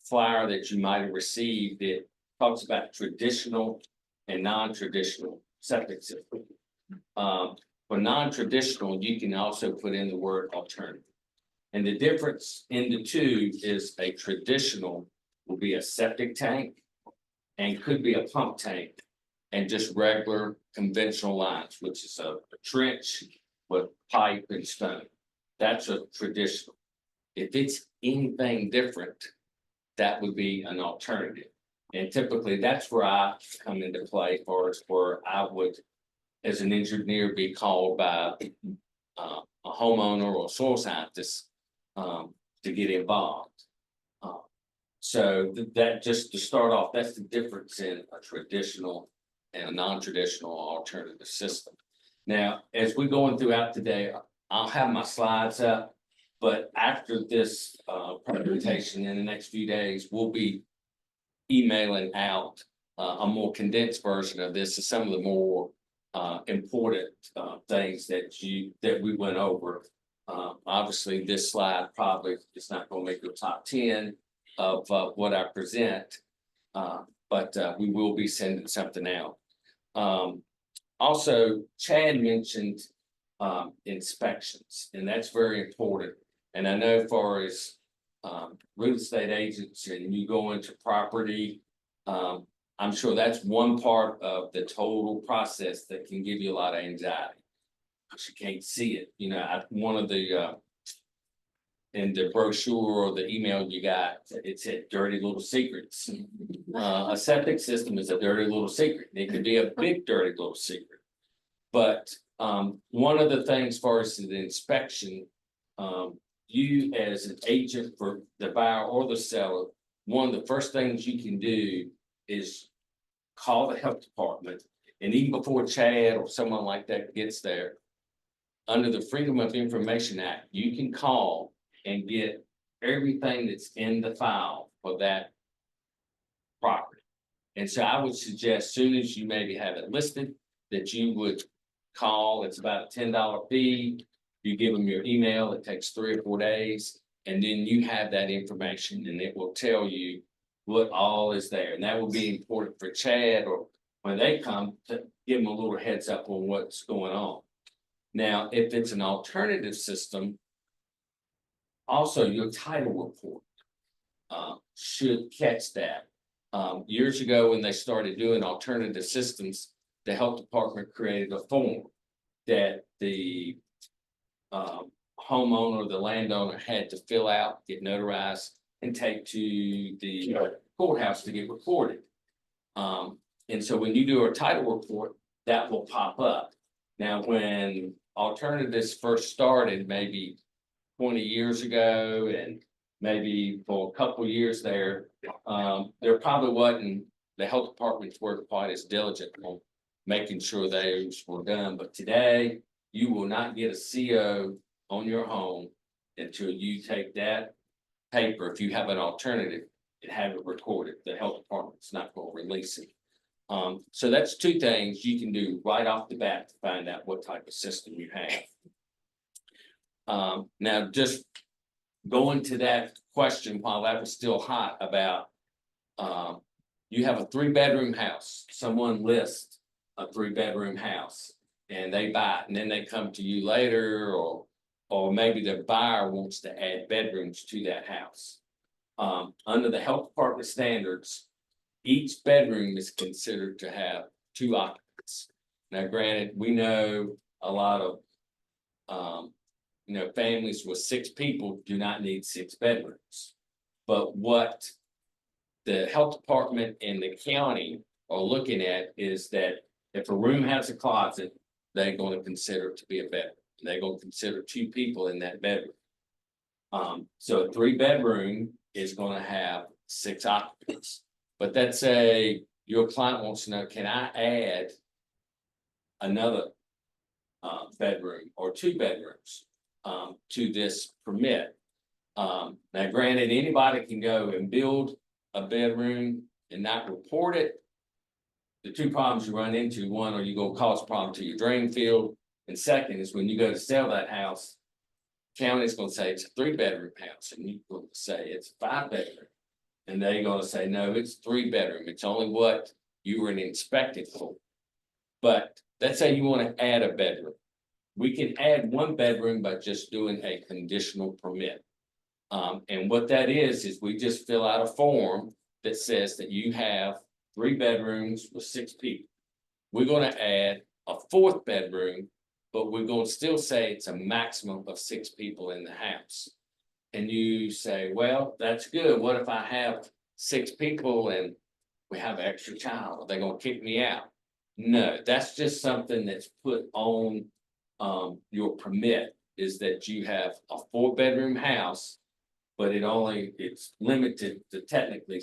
flyer that you might have received, it talks about traditional and non-traditional septic system. For non-traditional, you can also put in the word alternative. And the difference in the two is a traditional will be a septic tank and could be a pump tank and just regular conventional lines, which is a trench with pipe and stone. That's a traditional. If it's anything different, that would be an alternative. And typically that's where I come into play for us, where I would, as an engineer, be called by a homeowner or soil scientist to get involved. So that just to start off, that's the difference in a traditional and a non-traditional alternative system. Now, as we're going throughout today, I'll have my slides up, but after this presentation in the next few days, we'll be emailing out a more condensed version of this to some of the more important things that we went over. Obviously, this slide probably is not going to make the top 10 of what I present, but we will be sending something out. Also, Chad mentioned inspections, and that's very important. And I know as far as real estate agents and you go into property, I'm sure that's one part of the total process that can give you a lot of anxiety. Because you can't see it. You know, one of the in the brochure or the email you got, it said dirty little secrets. A septic system is a dirty little secret. It could be a big dirty little secret. But one of the things for us is the inspection, you as an agent for the buyer or the seller, one of the first things you can do is call the health department And even before Chad or someone like that gets there, under the Freedom of Information Act, you can call and get everything that's in the file for that property. And so I would suggest soon as you maybe have it listed, that you would call. It's about a $10 fee. You give them your email, it takes 3 or 4 days, and then you have that information and it will tell you what all is there. And that will be important for Chad, or when they come, to give them a little heads up on what's going on. Now, if it's an alternative system, also your title report should catch that. Years ago, when they started doing alternative systems, the health department created a form that the homeowner or the landowner had to fill out, get notarized, and take to the courthouse to get recorded. And so when you do a title report, that will pop up. Now, when alternatives first started, maybe 20 years ago, and maybe for a couple years there probably wasn't, the health departments weren't quite as diligent on making sure those were done. But today, you will not get a CO on your home until you take that paper, if you have an alternative, and have it recorded. The health department's not going to release it. So that's 2 things you can do right off the bat to find out what type of system you have. Now, just going to that question while that was still hot about, you have a 3-bedroom house, someone lists a 3-bedroom house and they buy it, and then they come to you later, or maybe the buyer wants to add bedrooms to that house. Under the health department standards, each bedroom is considered to have 2 occupants. Now, granted, we know a lot of, families with 6 people do not need 6 bedrooms. But what the health department and the county are looking at is that if a room has a closet, they're going to consider it to be a bedroom. They're going to consider 2 people in that bedroom. So a 3-bedroom is going to have 6 occupants. But let's say your client wants to know, can I add another bedroom or 2 bedrooms to this permit? Now, granted, anybody can go and build a bedroom and not report it. The 2 problems you run into: one, are you going to cause a problem to your drain field? And second is when you go to sell that house, county's going to say it's a 3-bedroom house, and you're going to say it's a 5-bedroom. And they're going to say, no, it's 3-bedroom. It's only what you were inspected for. But let's say you want to add a bedroom. We can add 1 bedroom by just doing a conditional permit. And what that is we just fill out a form that says that you have 3 bedrooms with 6 people. We're going to add a 4th bedroom, but we're going to still say it's a maximum of 6 people in the house. And you say, well, that's good. What if I have 6 people and we have an extra child? Are they going to kick me out? No, that's just something that's put on your permit, is that you have a 4-bedroom house, but it's limited to technically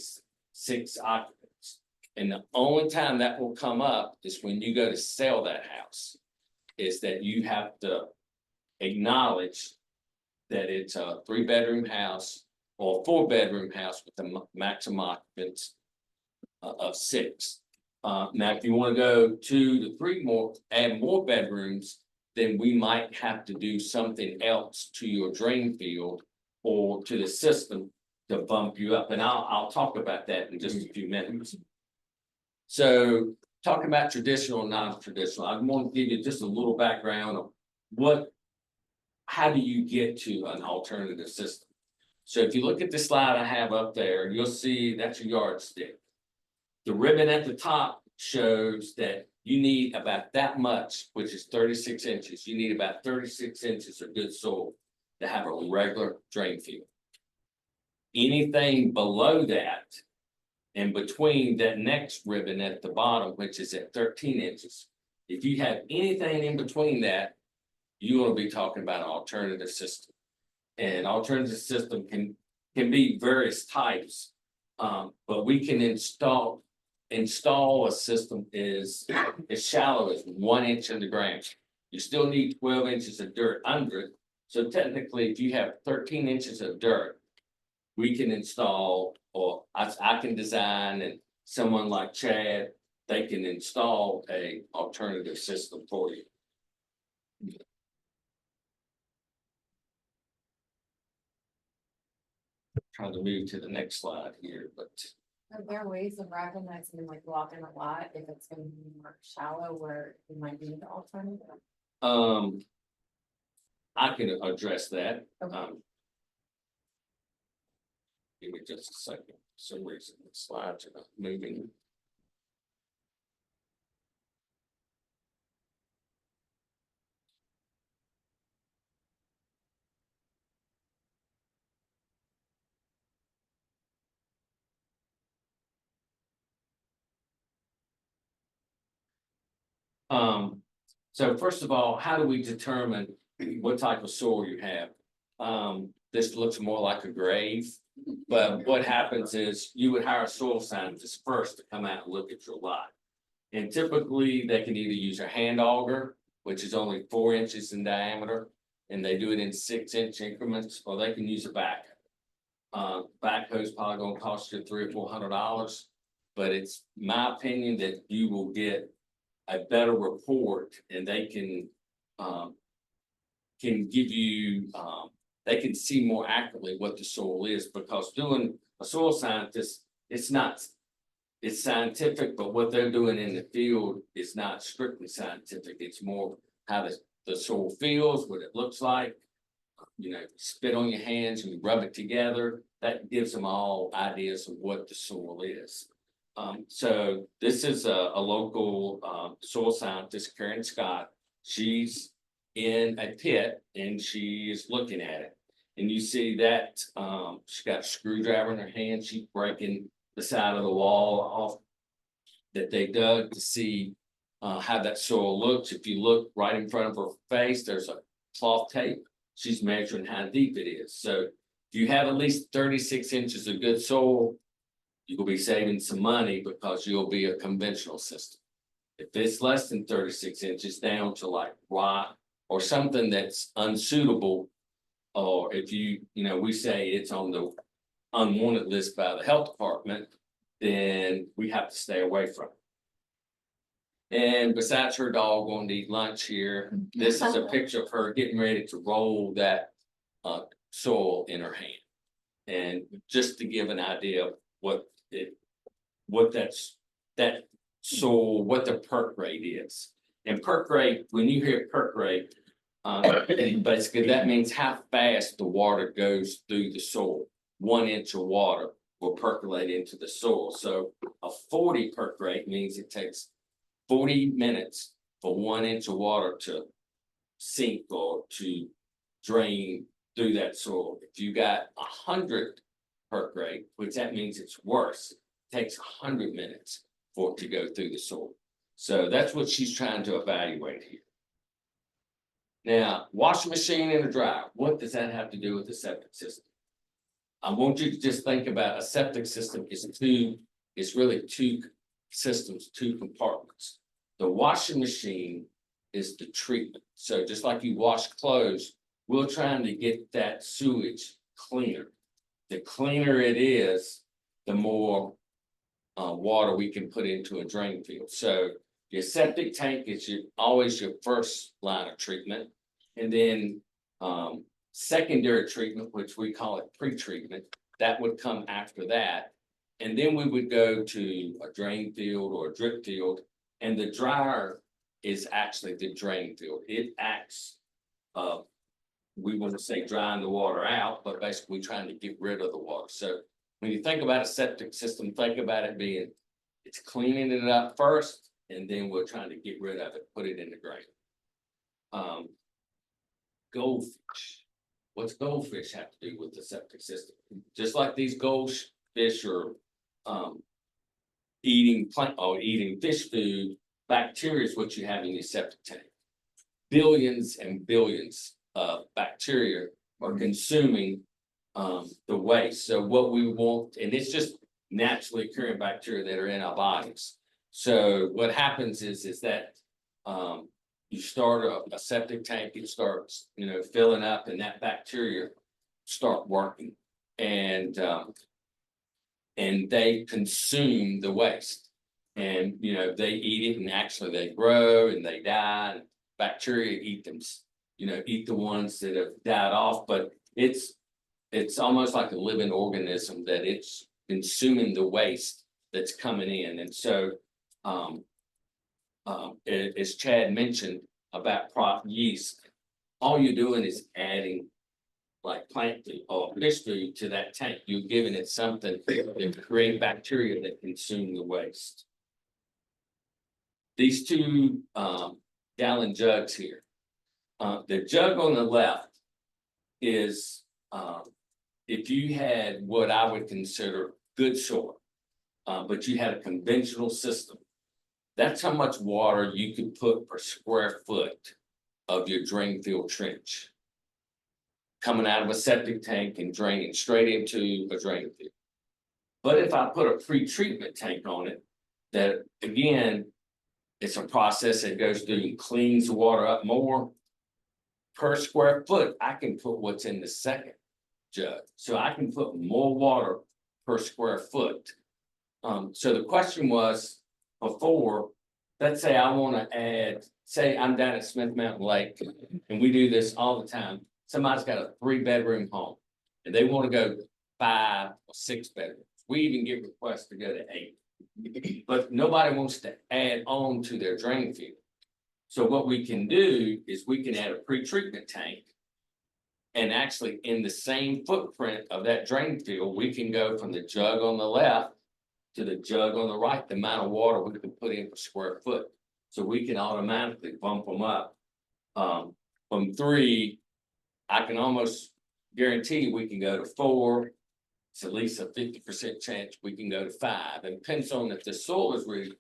6 occupants. And the only time that will come up is when you go to sell that house, is that you have to acknowledge that it's a 3-bedroom house or a 4-bedroom house with a maximum occupants of 6. Now, if you want to go 2 to 3 more, add more bedrooms, then we might have to do something else to your drain field or to the system to bump you up. And I'll talk about that in just a few minutes. So, talking about traditional and non-traditional, I want to give you just a little background of how do you get to an alternative system? So if you look at the slide I have up there, you'll see that's a yardstick. The ribbon at the top shows that you need about that much, which is 36 inches. You need about 36 inches of good soil to have a regular drain field. Anything below that, and between that next ribbon at the bottom, which is at 13 inches, if you have anything in between that, you're going to be talking about an alternative system. And alternative system can be various types, but we can install install a system is as shallow as 1 inch in the ground. You still need 12 inches of dirt under it. So technically, if you have 13 inches of dirt, we can install, or I can design, and someone like Chad, they can install a alternative system for you. Trying to move to the next slide here, but Are there ways of recognizing like blocking a lot if it's gonna be more shallow where you might need the alternative? I can address that. Okay. Give me just a second. For some reason, the slides are not moving. So first of all, how do we determine what type of soil you have? This looks more like a grave, but what happens is you would hire a soil scientist first to come out and look at your lot. And typically, they can either use a hand auger, which is only 4 inches in diameter, and they do it in 6-inch increments, or they can use a backhoe. Backhoe's probably gonna cost you $300 or $400, but it's my opinion that you will get a better report, and they can give you, they can see more accurately what the soil is, because doing a soil scientist, it's scientific, but what they're doing in the field is not strictly scientific. It's more how the soil feels, what it looks like. You know, spit on your hands and you rub it together. That gives them all ideas of what the soil is. So this is a local soil scientist, Karen Scott. She's in a pit and she is looking at it. And you see that she's got a screwdriver in her hand. She's breaking the side of the wall off that they dug to see how that soil looks. If you look right in front of her face, there's a cloth tape. She's measuring how deep it is. So if you have at least 36 inches of good soil, you will be saving some money because you'll be a conventional system. If it's less than 36 inches down to like rock or something that's unsuitable, or if you know, we say it's on the unwanted list by the health department, then we have to stay away from it. And besides her dog going to eat lunch here, this is a picture of her getting ready to roll that soil in her hand. And just to give an idea of what that soil, what the perk rate is. And perk rate, when you hear perk rate, basically that means how fast the water goes through the soil. 1 inch of water will percolate into the soil. So a 40 perk rate means it takes 40 minutes for 1 inch of water to sink or to drain through that soil. If you got 100 perk rate, which that means it's worse, it takes 100 minutes for it to go through the soil. So that's what she's trying to evaluate here. Now, washing machine and a dryer, what does that have to do with the septic system? I want you to just think about a septic system it's really two systems, 2 compartments. The washing machine is the treatment. So just like you wash clothes, we're trying to get that sewage cleaner. The cleaner it is, the more water we can put into a drain field. So your septic tank is always your first line of treatment. And then secondary treatment, which we call it pre-treatment, that would come after that. And then we would go to a drain field or a drip field, and the dryer is actually the drain field. It acts, we want to say drying the water out, but basically trying to get rid of the water. So when you think about a septic system, think about it being, it's cleaning it up first, and then we're trying to get rid of it, put it in the drain. Goldfish. What's goldfish have to do with the septic system? Just like these goldfish are eating fish food, bacteria is what you have in your septic tank. Billions and billions of bacteria are consuming the waste. So what we want, and it's just naturally occurring bacteria that are in our bodies. So what happens is that, you start a septic tank, it starts, filling up, and that bacteria start working. And they consume the waste. And, they eat it, and actually they grow and they die, and bacteria eat them, eat the ones that have died off, but it's almost like a living organism that it's consuming the waste that's coming in. And so, as Chad mentioned about prop yeast, all you're doing is adding like plant food or fish food to that tank. You're giving it something that create bacteria that consume the waste. These two gallon jugs here. The jug on the left is if you had what I would consider good soil, but you had a conventional system. That's how much water you could put per square foot of your drain field trench. Coming out of a septic tank and draining straight into a drain field. But if I put a pre-treatment tank on it, that again, it's a process that goes through and cleans the water up more. Per square foot, I can put what's in the second jug. So I can put more water per square foot. So the question was before, let's say I want to add, say I'm down at Smith Mountain Lake, and we do this all the time. Somebody's got a 3-bedroom home and they want to go 5 or 6 bedrooms. We even get requests to go to 8, but nobody wants to add on to their drain field. So what we can do is we can add a pre-treatment tank, and actually in the same footprint of that drain field, we can go from the jug on the left to the jug on the right, the amount of water we can put in per square foot. So we can automatically bump them up. From 3, I can almost guarantee we can go to 4. It's at least a 50% chance we can go to 5. And depends on if the soil is really,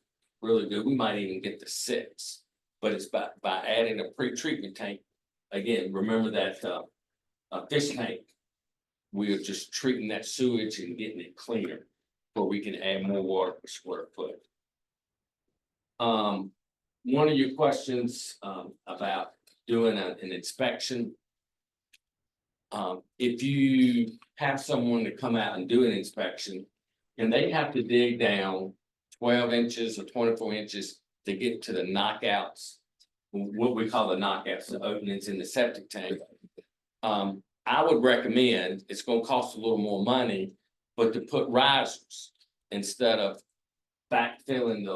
really good, we might even get to 6. But it's by adding a pre-treatment tank. Again, remember that a fish tank, we are just treating that sewage and getting it cleaner, where we can add more water per square foot. One of your questions about doing an inspection. If you have someone to come out and do an inspection, and they have to dig down 12 inches or 24 inches to get to the knockouts, what we call the knockouts, the openings in the septic tank. I would recommend, it's going to cost a little more money, but to put risers instead of backfilling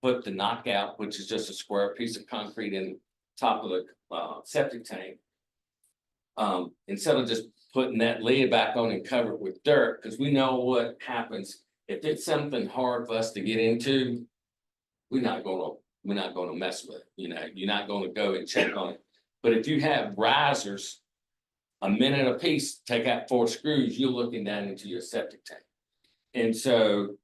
put the knockout, which is just a square piece of concrete in top of the septic tank. Instead of just putting that lid back on and cover it with dirt, because we know what happens if it's something hard for us to get into. We're not gonna mess with it. You're not gonna go and check on it. But if you have risers, a minute a piece, take out 4 screws, you're looking down into your septic tank. And so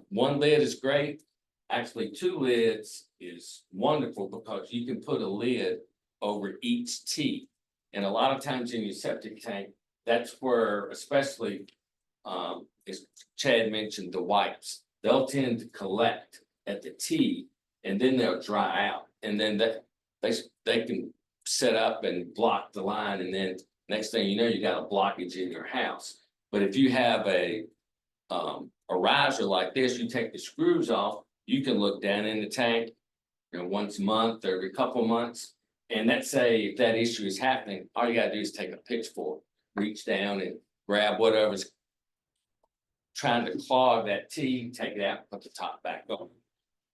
one lid is great. Actually, 2 lids is wonderful because you can put a lid over each T. And a lot of times in your septic tank, that's where, especially as Chad mentioned, the wipes, they'll tend to collect at the T and then they'll dry out. And then they can set up and block the line. And then next thing you know, you got a blockage in your house. But if you have a riser like this, you take the screws off, you can look down in the tank, once a month or every couple of months. And let's say if that issue is happening, all you gotta do is take a pitchfork, reach down and grab whatever's trying to clog that T, take it out, put the top back on.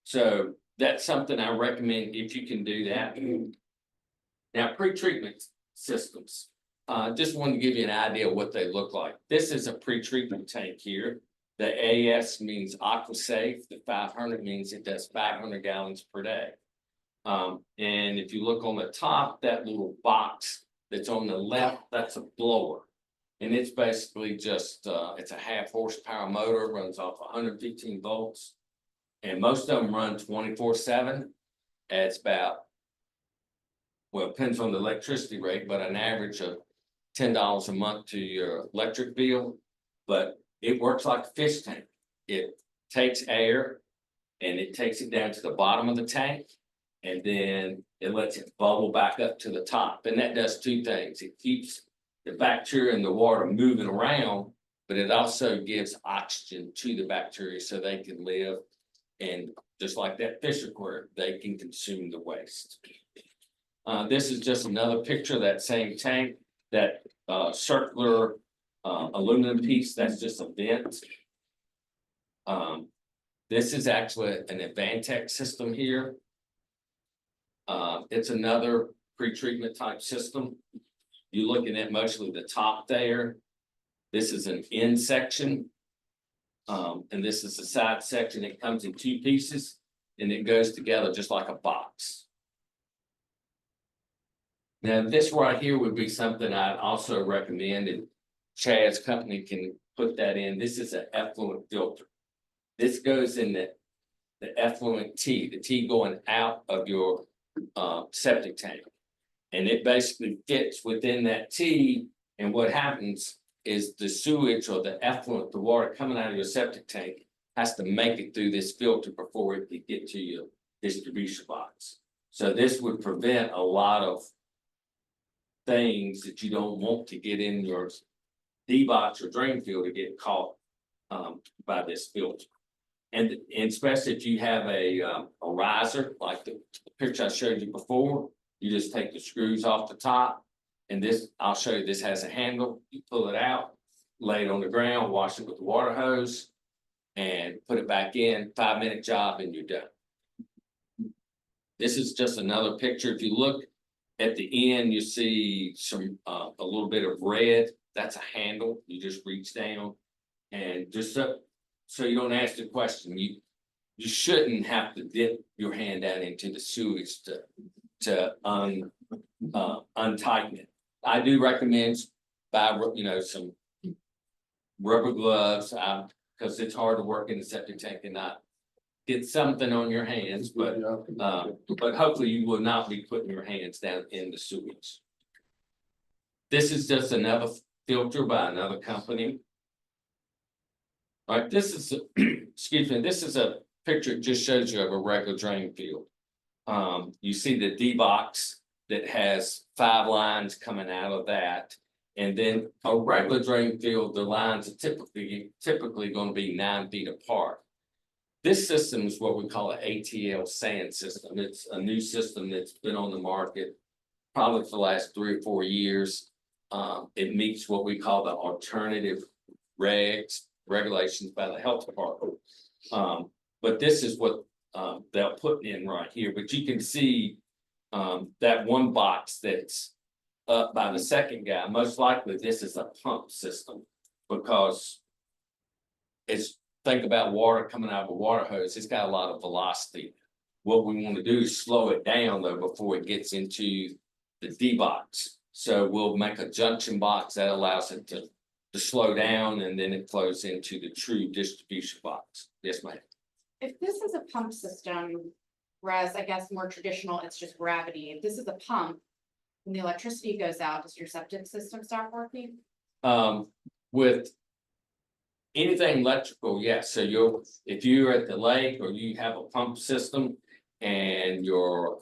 So that's something I recommend if you can do that. Now, pre-treatment systems, just wanted to give you an idea of what they look like. This is a pre-treatment tank here. The AS means AquaSafe. The 500 means it does 500 gallons per day. And if you look on the top, that little box that's on the left, that's a blower. And it's basically just, it's a 0.5 horsepower motor, runs off 115 volts. And most of them run 24/7. It's about, well, it depends on the electricity rate, but an average of $10 a month to your electric bill. But it works like a fish tank. It takes air and it takes it down to the bottom of the tank. And then it lets it bubble back up to the top. And that does two things. It keeps the bacteria in the water moving around, but it also gives oxygen to the bacteria so they can live. And just like that fish aquarium, they can consume the waste. This is just another picture of that same tank, that circular aluminum piece, that's just a vent. This is actually an Advantech system here. It's another pre-treatment type system. You're looking at mostly the top there. This is an end section. And this is the side section. It comes in two pieces and it goes together just like a box. Now, this right here would be something I'd also recommend, and Chad's company can put that in. This is an effluent filter. This goes in the effluent T, the T going out of your septic tank. And it basically fits within that T, and what happens is the sewage or the effluent, the water coming out of your septic tank, has to make it through this filter before it can get to your distribution box. So this would prevent a lot of things that you don't want to get in your D box or drain field to get caught by this filter. And especially if you have a riser, like the picture I showed you before, you just take the screws off the top. And this, I'll show you, this has a handle. You pull it out, lay it on the ground, wash it with the water hose, and put it back in. 5-minute job and you're done. This is just another picture. If you look at the end, you see some a little bit of red. That's a handle. You just reach down, and just so you don't ask the question, you shouldn't have to dip your hand down into the sewage to untighten it. I do recommend buy some rubber gloves because it's hard to work in the septic tank and not get something on your hands, but hopefully you will not be putting your hands down in the sewage. This is just another filter by another company. All right, this is excuse me, this is a picture that just shows you of a regular drain field. You see the D box that has 5 lines coming out of that. And then a regular drain field, the lines are typically going to be 9 feet apart. This system is what we call an ATL sand system. It's a new system that's been on the market probably for the last 3 or 4 years. It meets what we call the alternative regulations by the health department. But this is what they'll put in right here. But you can see that one box that's up by the second guy. Most likely this is a pump system, because it's, think about water coming out of a water hose. It's got a lot of velocity. What we want to do is slow it down though before it gets into the D box. So we'll make a junction box that allows it to slow down, and then it flows into the true distribution box. Yes, ma'am. If this is a pump system, whereas I guess more traditional, it's just gravity. If this is a pump, when the electricity goes out, does your septic system start working? With anything electrical, yes. So if you're at the lake or you have a pump system and your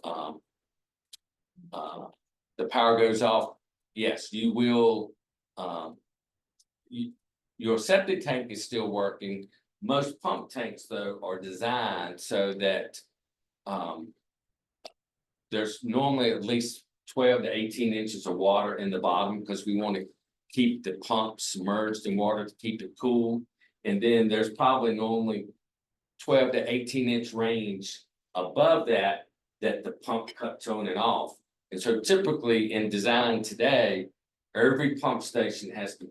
the power goes off, yes, you will. Your septic tank is still working. Most pump tanks though are designed so that there's normally at least 12 to 18 inches of water in the bottom, because we want to keep the pump submerged in water to keep it cool. And then there's probably normally 12 to 18-inch range above that the pump cuts on and off. And so typically in design today, every pump station has to,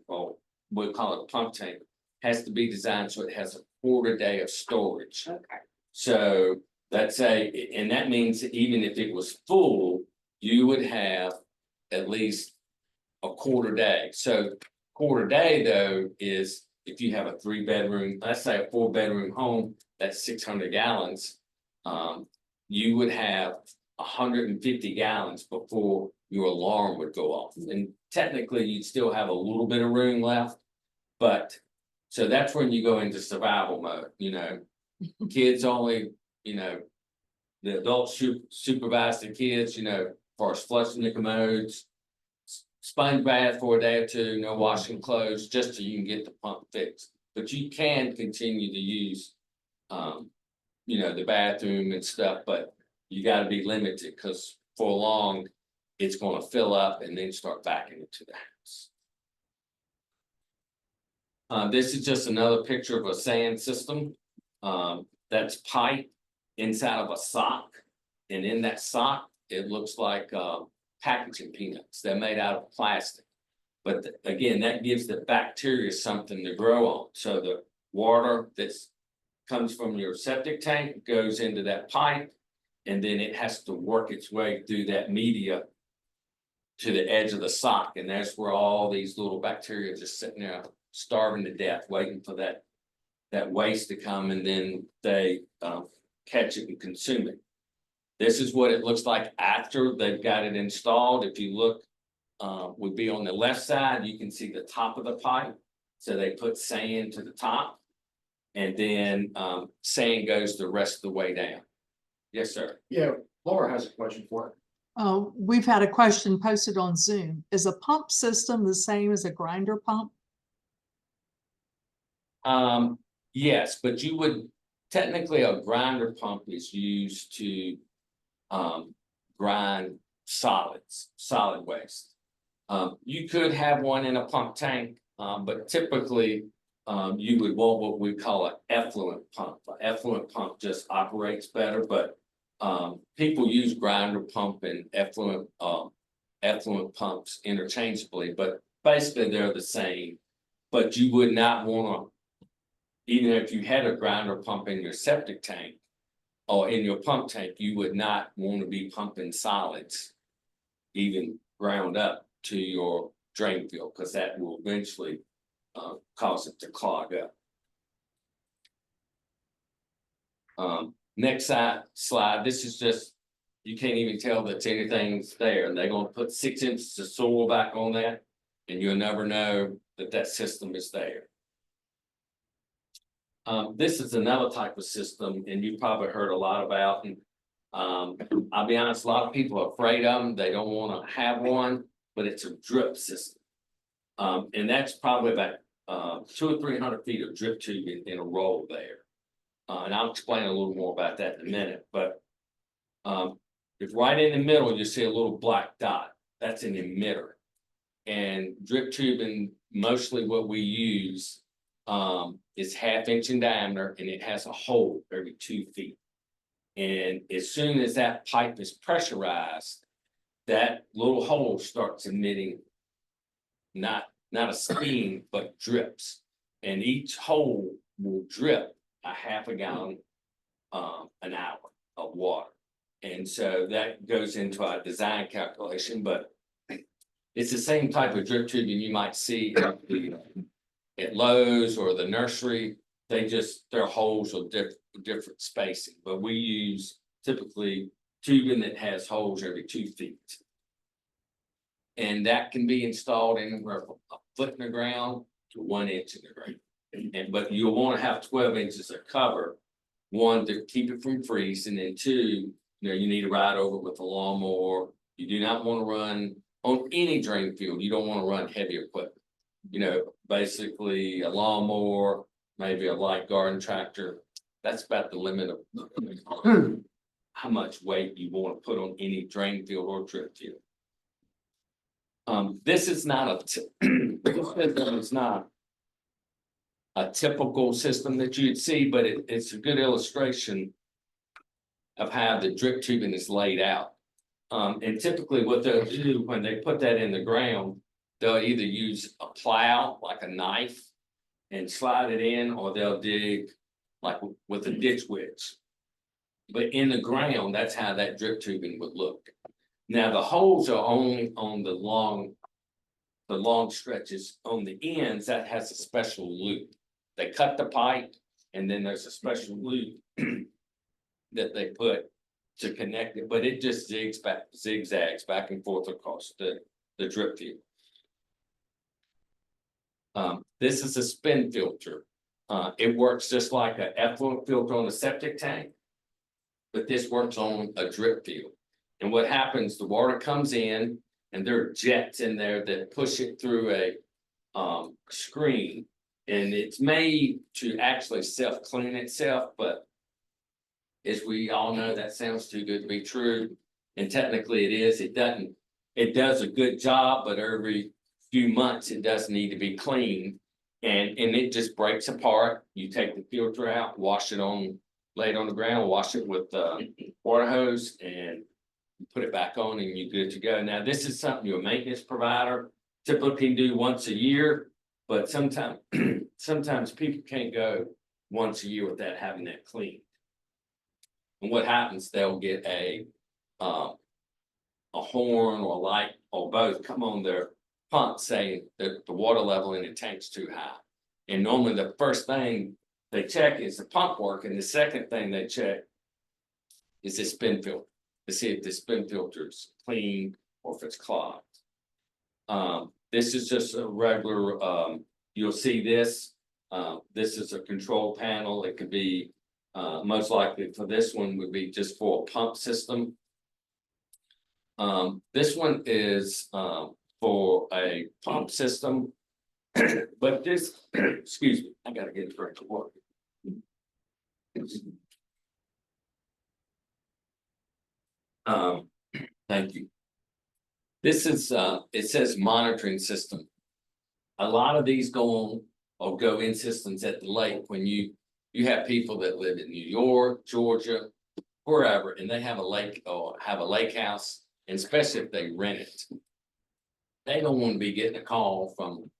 we'll call it a pump tank, has to be designed so it has a quarter day of storage. Okay. So let's say, and that means that even if it was full, you would have at least a quarter day. So quarter day though is if you have a 3-bedroom, let's say a 4-bedroom home, that's 600 gallons. You would have 150 gallons before your alarm would go off. And technically you'd still have a little bit of room left, but So that's when you go into survival mode, you know, kids only, you know. The adults supervise the kids, you know, as far as flushing the commodes. Sponge bath for a day or two, no washing clothes, just so you can get the pump fixed. But you can continue to use, you know, the bathroom and stuff, but you gotta be limited, cause for long, it's gonna fill up and then start backing into the house. This is just another picture of a sand system. That's pipe inside of a sock. And in that sock, it looks like, packaging peanuts. They're made out of plastic. But again, that gives the bacteria something to grow on. So the water that's comes from your septic tank goes into that pipe. And then it has to work its way through that media to the edge of the sock. And that's where all these little bacteria just sitting there starving to death, waiting for that waste to come, and then they catch it and consume it. This is what it looks like after they've got it installed. If you look, would be on the left side, you can see the top of the pipe. So they put sand to the top, and then sand goes the rest of the way down. Yes, sir. Yeah, Laura has a question for it. Oh, we've had a question posted on Zoom. Is a pump system the same as a grinder pump? Yes, but you would, technically a grinder pump is used to grind solid waste. You could have one in a pump tank, but typically you would want what we call an effluent pump. An effluent pump just operates better, but people use grinder pump and effluent pumps interchangeably, but basically they're the same. But you would not want to, even if you had a grinder pump in your septic tank or in your pump tank, you would not want to be pumping solids, even ground up, to your drain field, because that will eventually cause it to clog up. Next slide, this is just, you can't even tell that anything's there, and they're gonna put 6 inches of soil back on that, and you'll never know that system is there. This is another type of system, and you've probably heard a lot about, and I'll be honest, a lot of people are afraid of them. They don't want to have one, but it's a drip system. And that's probably about 200 or 300 feet of drip tube in a row there. And I'll explain a little more about that in a minute, but if right in the middle, you see a little black dot, that's an emitter. And drip tubing, mostly what we use is 1/2 inch in diameter, and it has a hole every 2 feet. And as soon as that pipe is pressurized, that little hole starts emitting not a steam, but drips. And each hole will drip a 1/2 gallon an hour of water. And so that goes into our design calculation, but it's the same type of drip tubing you might see at Lowe's or the nursery. Their holes are different spacing, but we use typically tubing that has holes every 2 feet. And that can be installed anywhere from a foot in the ground to 1 inch in the ground. But you'll want to have 12 inches of cover, one, to keep it from freezing, and two, you need to ride over with a lawnmower. You do not want to run on any drain field. You don't want to run heavy equipment. Basically a lawnmower, maybe a light garden tractor. That's about the limit of how much weight you want to put on any drain field or drip field. This is not a typical system that you'd see, but it's a good illustration of how the drip tubing is laid out. And typically what they'll do when they put that in the ground, they'll either use a plow, like a knife, and slide it in, or they'll dig like with a ditch witch. But in the ground, that's how that drip tubing would look. Now, the holes are only on the long stretches. On the ends, that has a special loop. They cut the pipe, and then there's a special loop that they put to connect it, but it just zigzags back and forth across the drip field. This is a spin filter. It works just like an effluent filter on a septic tank. But this works on a drip field. And what happens, the water comes in and there are jets in there that push it through a screen. And it's made to actually self-clean itself, but as we all know, that sounds too good to be true. And technically it is, it doesn't, it does a good job, but every few months it does need to be cleaned. And it just breaks apart. You take the filter out, wash it on, lay it on the ground, wash it with water hose and put it back on and you're good to go. Now, this is something your maintenance provider typically can do once a year, but sometimes, sometimes people can't go once a year without having that cleaned. And what happens, they'll get a horn or a light or both come on their pump saying that the water level in the tank's too high. And normally the first thing they check is the pump work, and the second thing they check is the spin filter to see if the spin filter's clean or if it's clogged. This is just a regular, you'll see this. This is a control panel. It could be most likely for this one would be just for a pump system. This one is for a pump system, but this, excuse me, I gotta get a drink of water. Thank you. This is, it says monitoring system. A lot of these go on or go in systems at the lake when you have people that live in New York, Georgia, wherever, and they have a lake or have a lake house, and especially if they rent it. They don't want to be getting a call from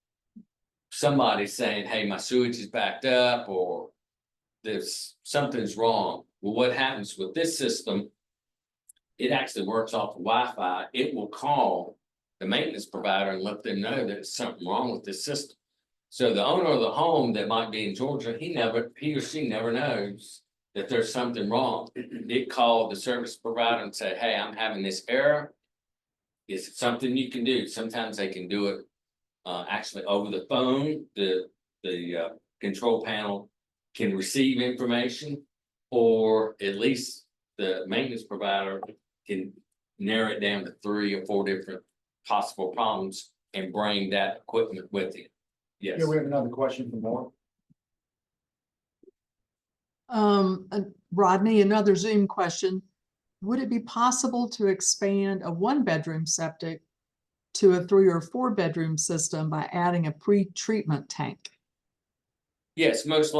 somebody saying, hey, my sewage is backed up or there's something's wrong. Well, what happens with this system, it actually works off of Wi-Fi. It will call the maintenance provider and let them know that there's something wrong with this system. So the owner of the home that might be in Georgia, he or she never knows that there's something wrong. It called the service provider and say, hey, I'm having this error. Is it something you can do? Sometimes they can do it actually over the phone. The control panel can receive information, or at least the maintenance provider can narrow it down to 3 or 4 different possible problems and bring that equipment with you. Yes. Here we have another question from Moore. Rodney, another Zoom question. Would it be possible to expand a 1-bedroom septic to a 3 or 4 bedroom system by adding a pre-treatment tank? Yes, most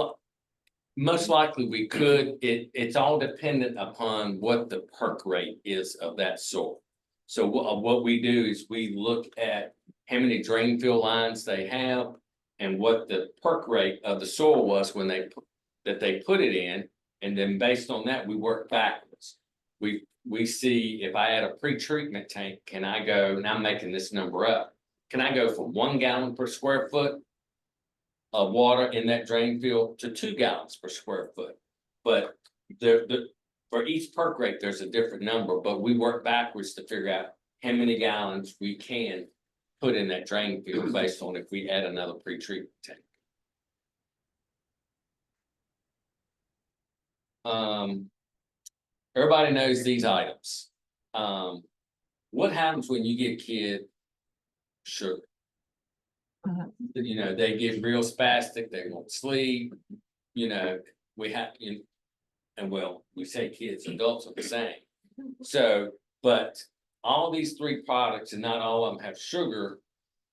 likely we could. It's all dependent upon what the perk rate is of that soil. So what we do is we look at how many drain field lines they have and what the perk rate of the soil was when they put it in, and then based on that we work backwards. We see if I add a pre-treatment tank, can I go, and I'm making this number up, can I go from 1 gallon per square foot of water in that drain field to 2 gallons per square foot? But for each perk rate, there's a different number, but we work backwards to figure out how many gallons we can put in that drain field based on if we add another pre-treatment tank. Everybody knows these items. What happens when you give a kid sugar? You know, they get real spastic, they won't sleep, you know, and well, we say kids, adults are the same. So, but all these 3 products, and not all of them have sugar,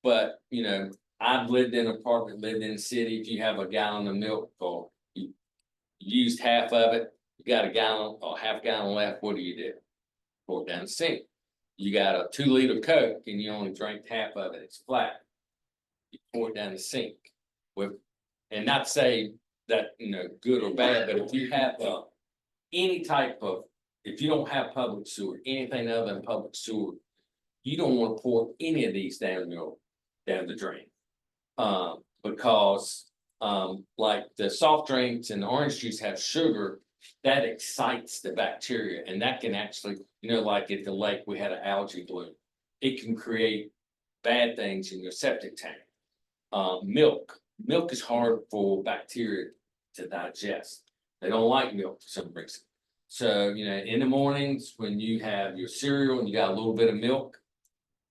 but you know, I've lived in an apartment, lived in a city. If you have a gallon of milk or you used half of it, you got a gallon or half gallon left, what do? Pour it down the sink. You got a 2-liter Coke and you only drank half of it, it's flat. You pour it down the sink with, and not say that, you know, good or bad, but if you have any type of, if you don't have public sewer, anything other than public sewer, you don't want to pour any of these down the drain. Because like the soft drinks and the orange juice have sugar, that excites the bacteria, and that can actually, you know, like at the lake we had an algae bloom, it can create bad things in your septic tank. Milk is hard for bacteria to digest. They don't like milk for some reason. So, in the mornings, when you have your cereal and you got a little bit of milk,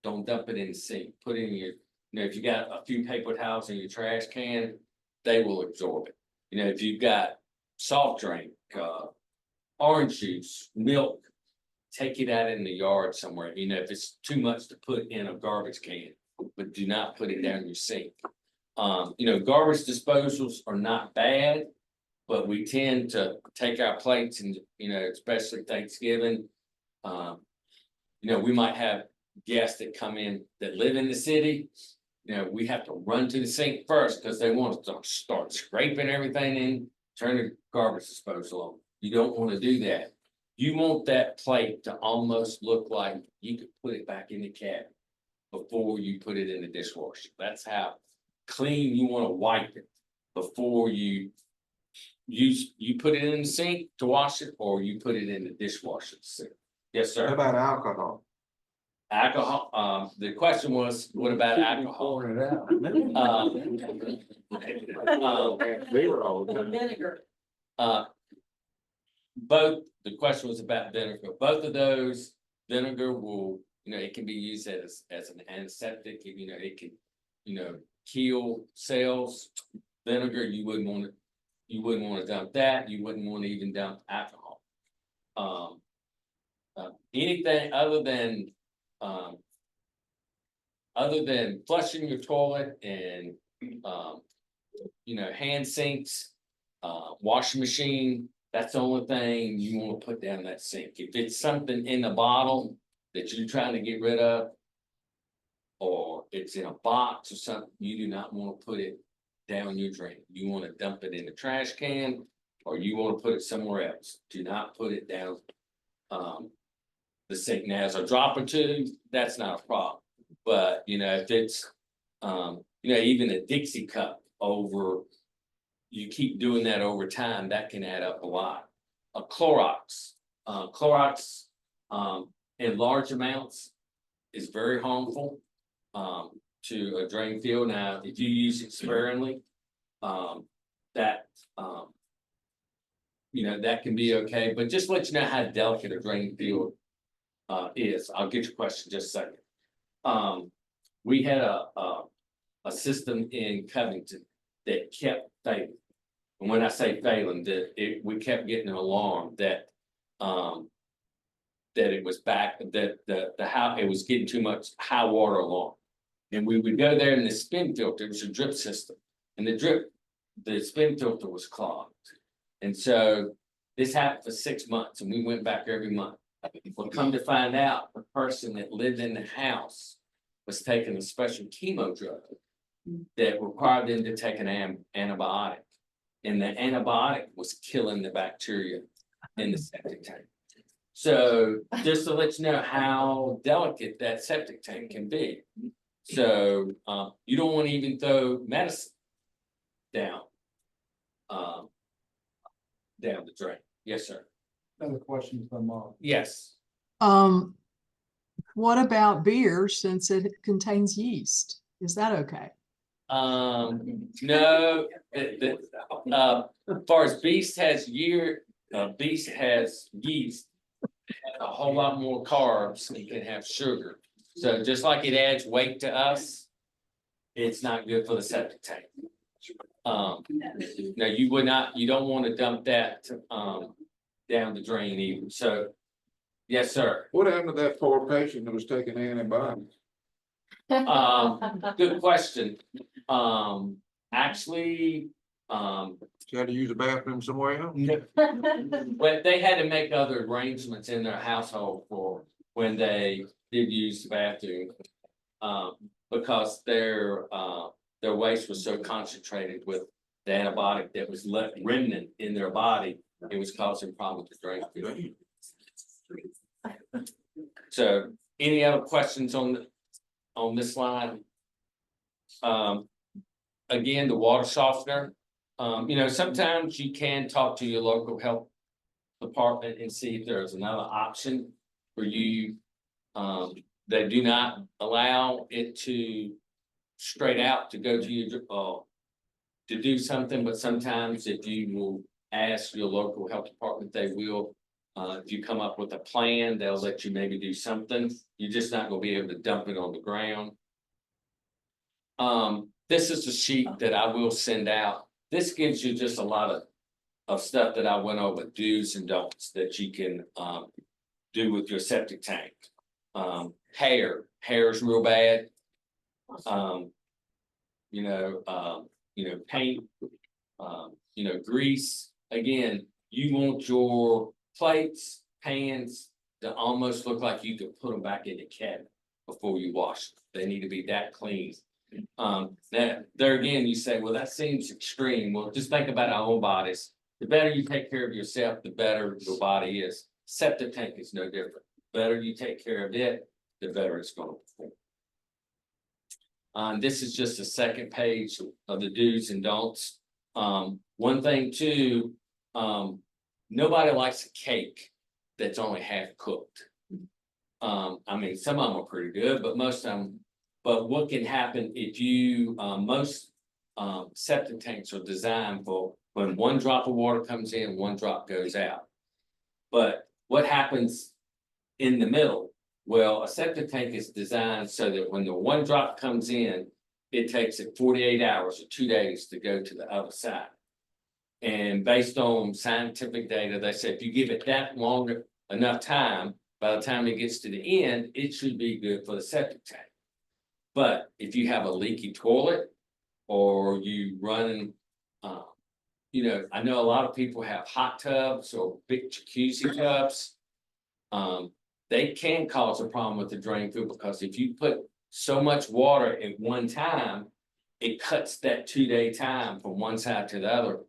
don't dump it in the sink. Put it in your, if you got a few paper towels in your trash can, they will absorb it. If you've got soft drink, orange juice, milk, take it out in the yard somewhere. If it's too much to put in a garbage can, but do not put it down your sink. Garbage disposals are not bad, but we tend to take our plates and, especially Thanksgiving. We might have guests that come in that live in the city. We have to run to the sink first because they want to start scraping everything in, turn the garbage disposal on. You don't want to do that. You want that plate to almost look like you could put it back in the cabinet before you put it in the dishwasher. That's how clean you want to wipe it before you put it in the sink to wash it, or you put it in the dishwasher to sink. Yes, What sir. about alcohol? Alcohol, the question was, what about alcohol? Pouring it out. Beer all the time. Vinegar. Both, the question was about vinegar. Both of those, vinegar will, it can be used as an antiseptic. It can, kill cells. Vinegar, you wouldn't want to dump that. You wouldn't want to even dump alcohol. Anything other than flushing your toilet and, hand sinks, washing machine, that's the only thing you want to put down that sink. If it's something in the bottle that you're trying to get rid of, or it's in a box or something, you do not want to put it down your drain. You want to dump it in the trash can, or you want to put it somewhere else. Do not put it down the sink. Now, as a drop or two, that's not a problem. But if it's even a Dixie cup over, you keep doing that over time, that can add up a lot. Clorox in large amounts is very harmful to a drain field. Now, if you use it sparingly, that can be okay. But just let you know how delicate a drain field is. I'll get your question in just a second. We had a system in Covington that kept failing. And when I say failing, we kept getting an alarm that it was back, that it was getting too much high water alarm. And we would go there, and the spin filter, it was a drip system, and the spin filter was clogged. And so this happened for 6 months, and we went back every month. Well, come to find out, the person that lived in the house was taking a special chemo drug that required them to take an antibiotic. And the antibiotic was killing the bacteria in the septic tank. So just to let you know how delicate that septic tank can be. So you don't want to even throw medicine down the drain. Yes, sir. Another question from Yes. What about beer since it contains yeast? Is that okay? No, as far as yeast has yeast a whole lot more carbs, and can have sugar. So just like it adds weight to us, it's not good for the septic tank. Now you don't want to dump that down the drain either. So, yes, sir. What happened to that poor patient that was taking antibiotics? Good question. Actually, She had to use the bathroom somewhere else? but they had to make other arrangements in their household for when they did use the bathroom. Because their waste was so concentrated with the antibiotic that was left remnant in their body, it was causing problems with drain field. So, any other questions on this slide? Again, the water softener. Sometimes you can talk to your local health department and see if there's another option for you. They do not allow it to straight out to go to your, to do something, but sometimes if you will ask your local health department, they will. If you come up with a plan, they'll let you maybe do something. You're just not gonna be able to dump it on the ground. This is the sheet that I will send out. This gives you just a lot of stuff that I went over, do's and don'ts that you can, do with your septic tank. Hair's real bad. Paint, grease. Again, you want your plates, pans to almost look like you could put them back in the cabinet before you wash them. They need to be that clean. That there again, you say, well, that seems extreme. Well, just think about our own bodies. The better you take care of yourself, the better your body is. Septic tank is no different. The better you take care of it, the better it's going to perform. This is just the second page of the do's and don'ts. One thing too, nobody likes a cake that's only half cooked. I mean, some of them are pretty good, but most of them. But what can happen if you, most septic tanks are designed for when one drop of water comes in, one drop goes out. But what happens in the middle? Well, a septic tank is designed so that when the one drop comes in, it takes it 48 hours or 2 days to go to the other side. And based on scientific data, they say if you give it that long enough time, by the time it gets to the end, it should be good for the septic tank. But if you have a leaky toilet or you run, I know a lot of people have hot tubs or big jacuzzi tubs. They can cause a problem with the drain field because if you put so much water at one time, it cuts that 2-day time from one side to the other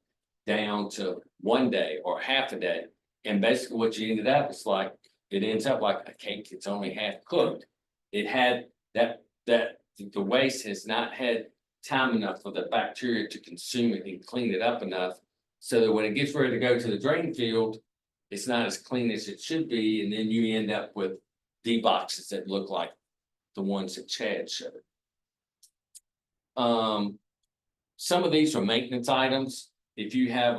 down to 1 day or half a day. And basically what you ended up is like, it ends up like a cake, it's only half cooked. It had that the waste has not had time enough for the bacteria to consume it and clean it up enough. So that when it gets ready to go to the drain field, it's not as clean as it should be, and then you end up with D boxes that look like the ones that Chad showed. Some of these are maintenance items. If you have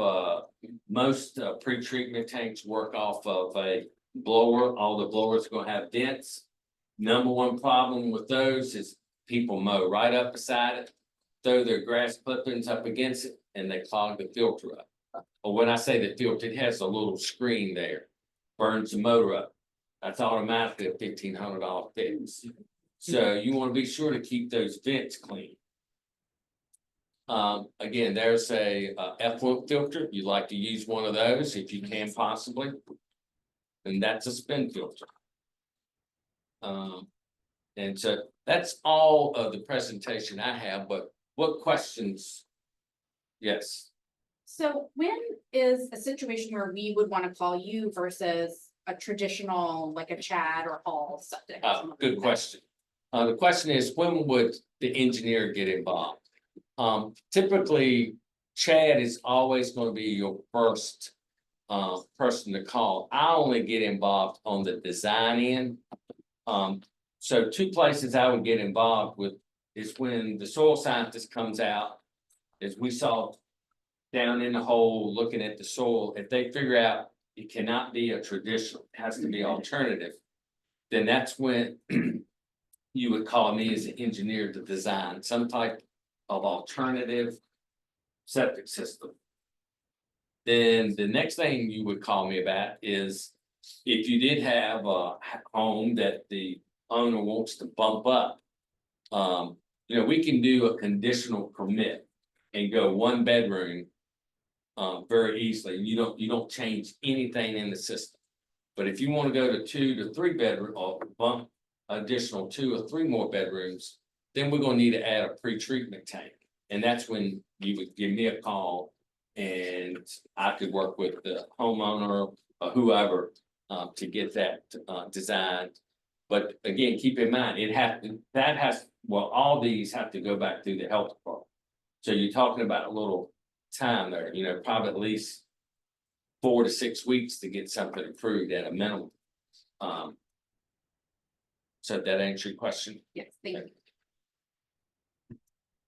most pre-treatment tanks work off of a blower, all the blowers are gonna have vents. Number one problem with those is people mow right up beside it, throw their grass clippings up against it, and they clog the filter up. Or when I say the filter, it has a little screen there, burns the motor up. That's automatically a $1,500 fix. So you want to be sure to keep those vents clean. Again, there's a effluent filter. You like to use one of those if you can possibly. And that's a spin filter. And so that's all of the presentation I have, but what questions? Yes. So when is a situation where we would want to call you versus a traditional, like a Chad or Hall septic? Good question. The question is, when would the engineer get involved? Typically, Chad is always going to be your first person to call. I only get involved on the design end. So 2 places I would get involved with is when the soil scientist comes out, as we saw down in the hole, looking at the soil. If they figure out it cannot be a traditional, it has to be alternative, then that's when you would call me as an engineer to design some type of alternative septic system. Then the next thing you would call me about is if you did have a home that the owner wants to bump up. We can do a conditional permit and go 1 bedroom very easily. You don't change anything in the system. But if you want to go to 2 to 3 bedroom or bump additional 2 or 3 more bedrooms, then we're going to need to add a pre-treatment tank. And that's when you would give me a call and I could work with the homeowner or whoever to get that designed. But again, keep in mind, all these have to go back through the health department. So you're talking about a little time there, probably at least 4 to 6 weeks to get something approved at a minimum. So that answer your question? Yes, thank you.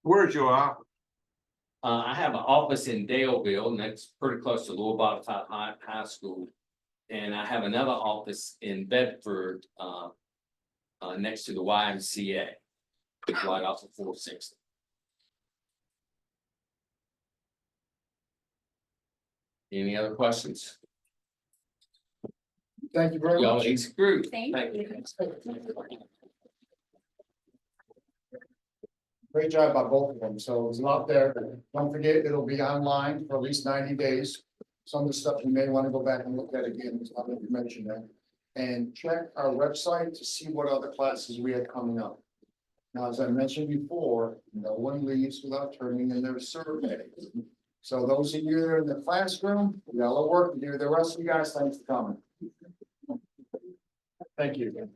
Where's your office? I have an office in Daleville, and that's pretty close to Louisville Botetourt High School. And I have another office in Bedford, next to the YMCA. Right off of 460. Any other questions? Thank you very Y'all much. ain't screwed. Thank you. Great job by both of them. So it's not there. Don't forget, it'll be online for at least 90 days. Some of the stuff you may want to go back and look at again, there's a lot of information there. And check our website to see what other classes we have coming up. Now, as I mentioned before, no one leaves without turning in their survey. So those of you that are in the classroom, we got a little work to do. The rest of you guys, thanks for coming. Thank you.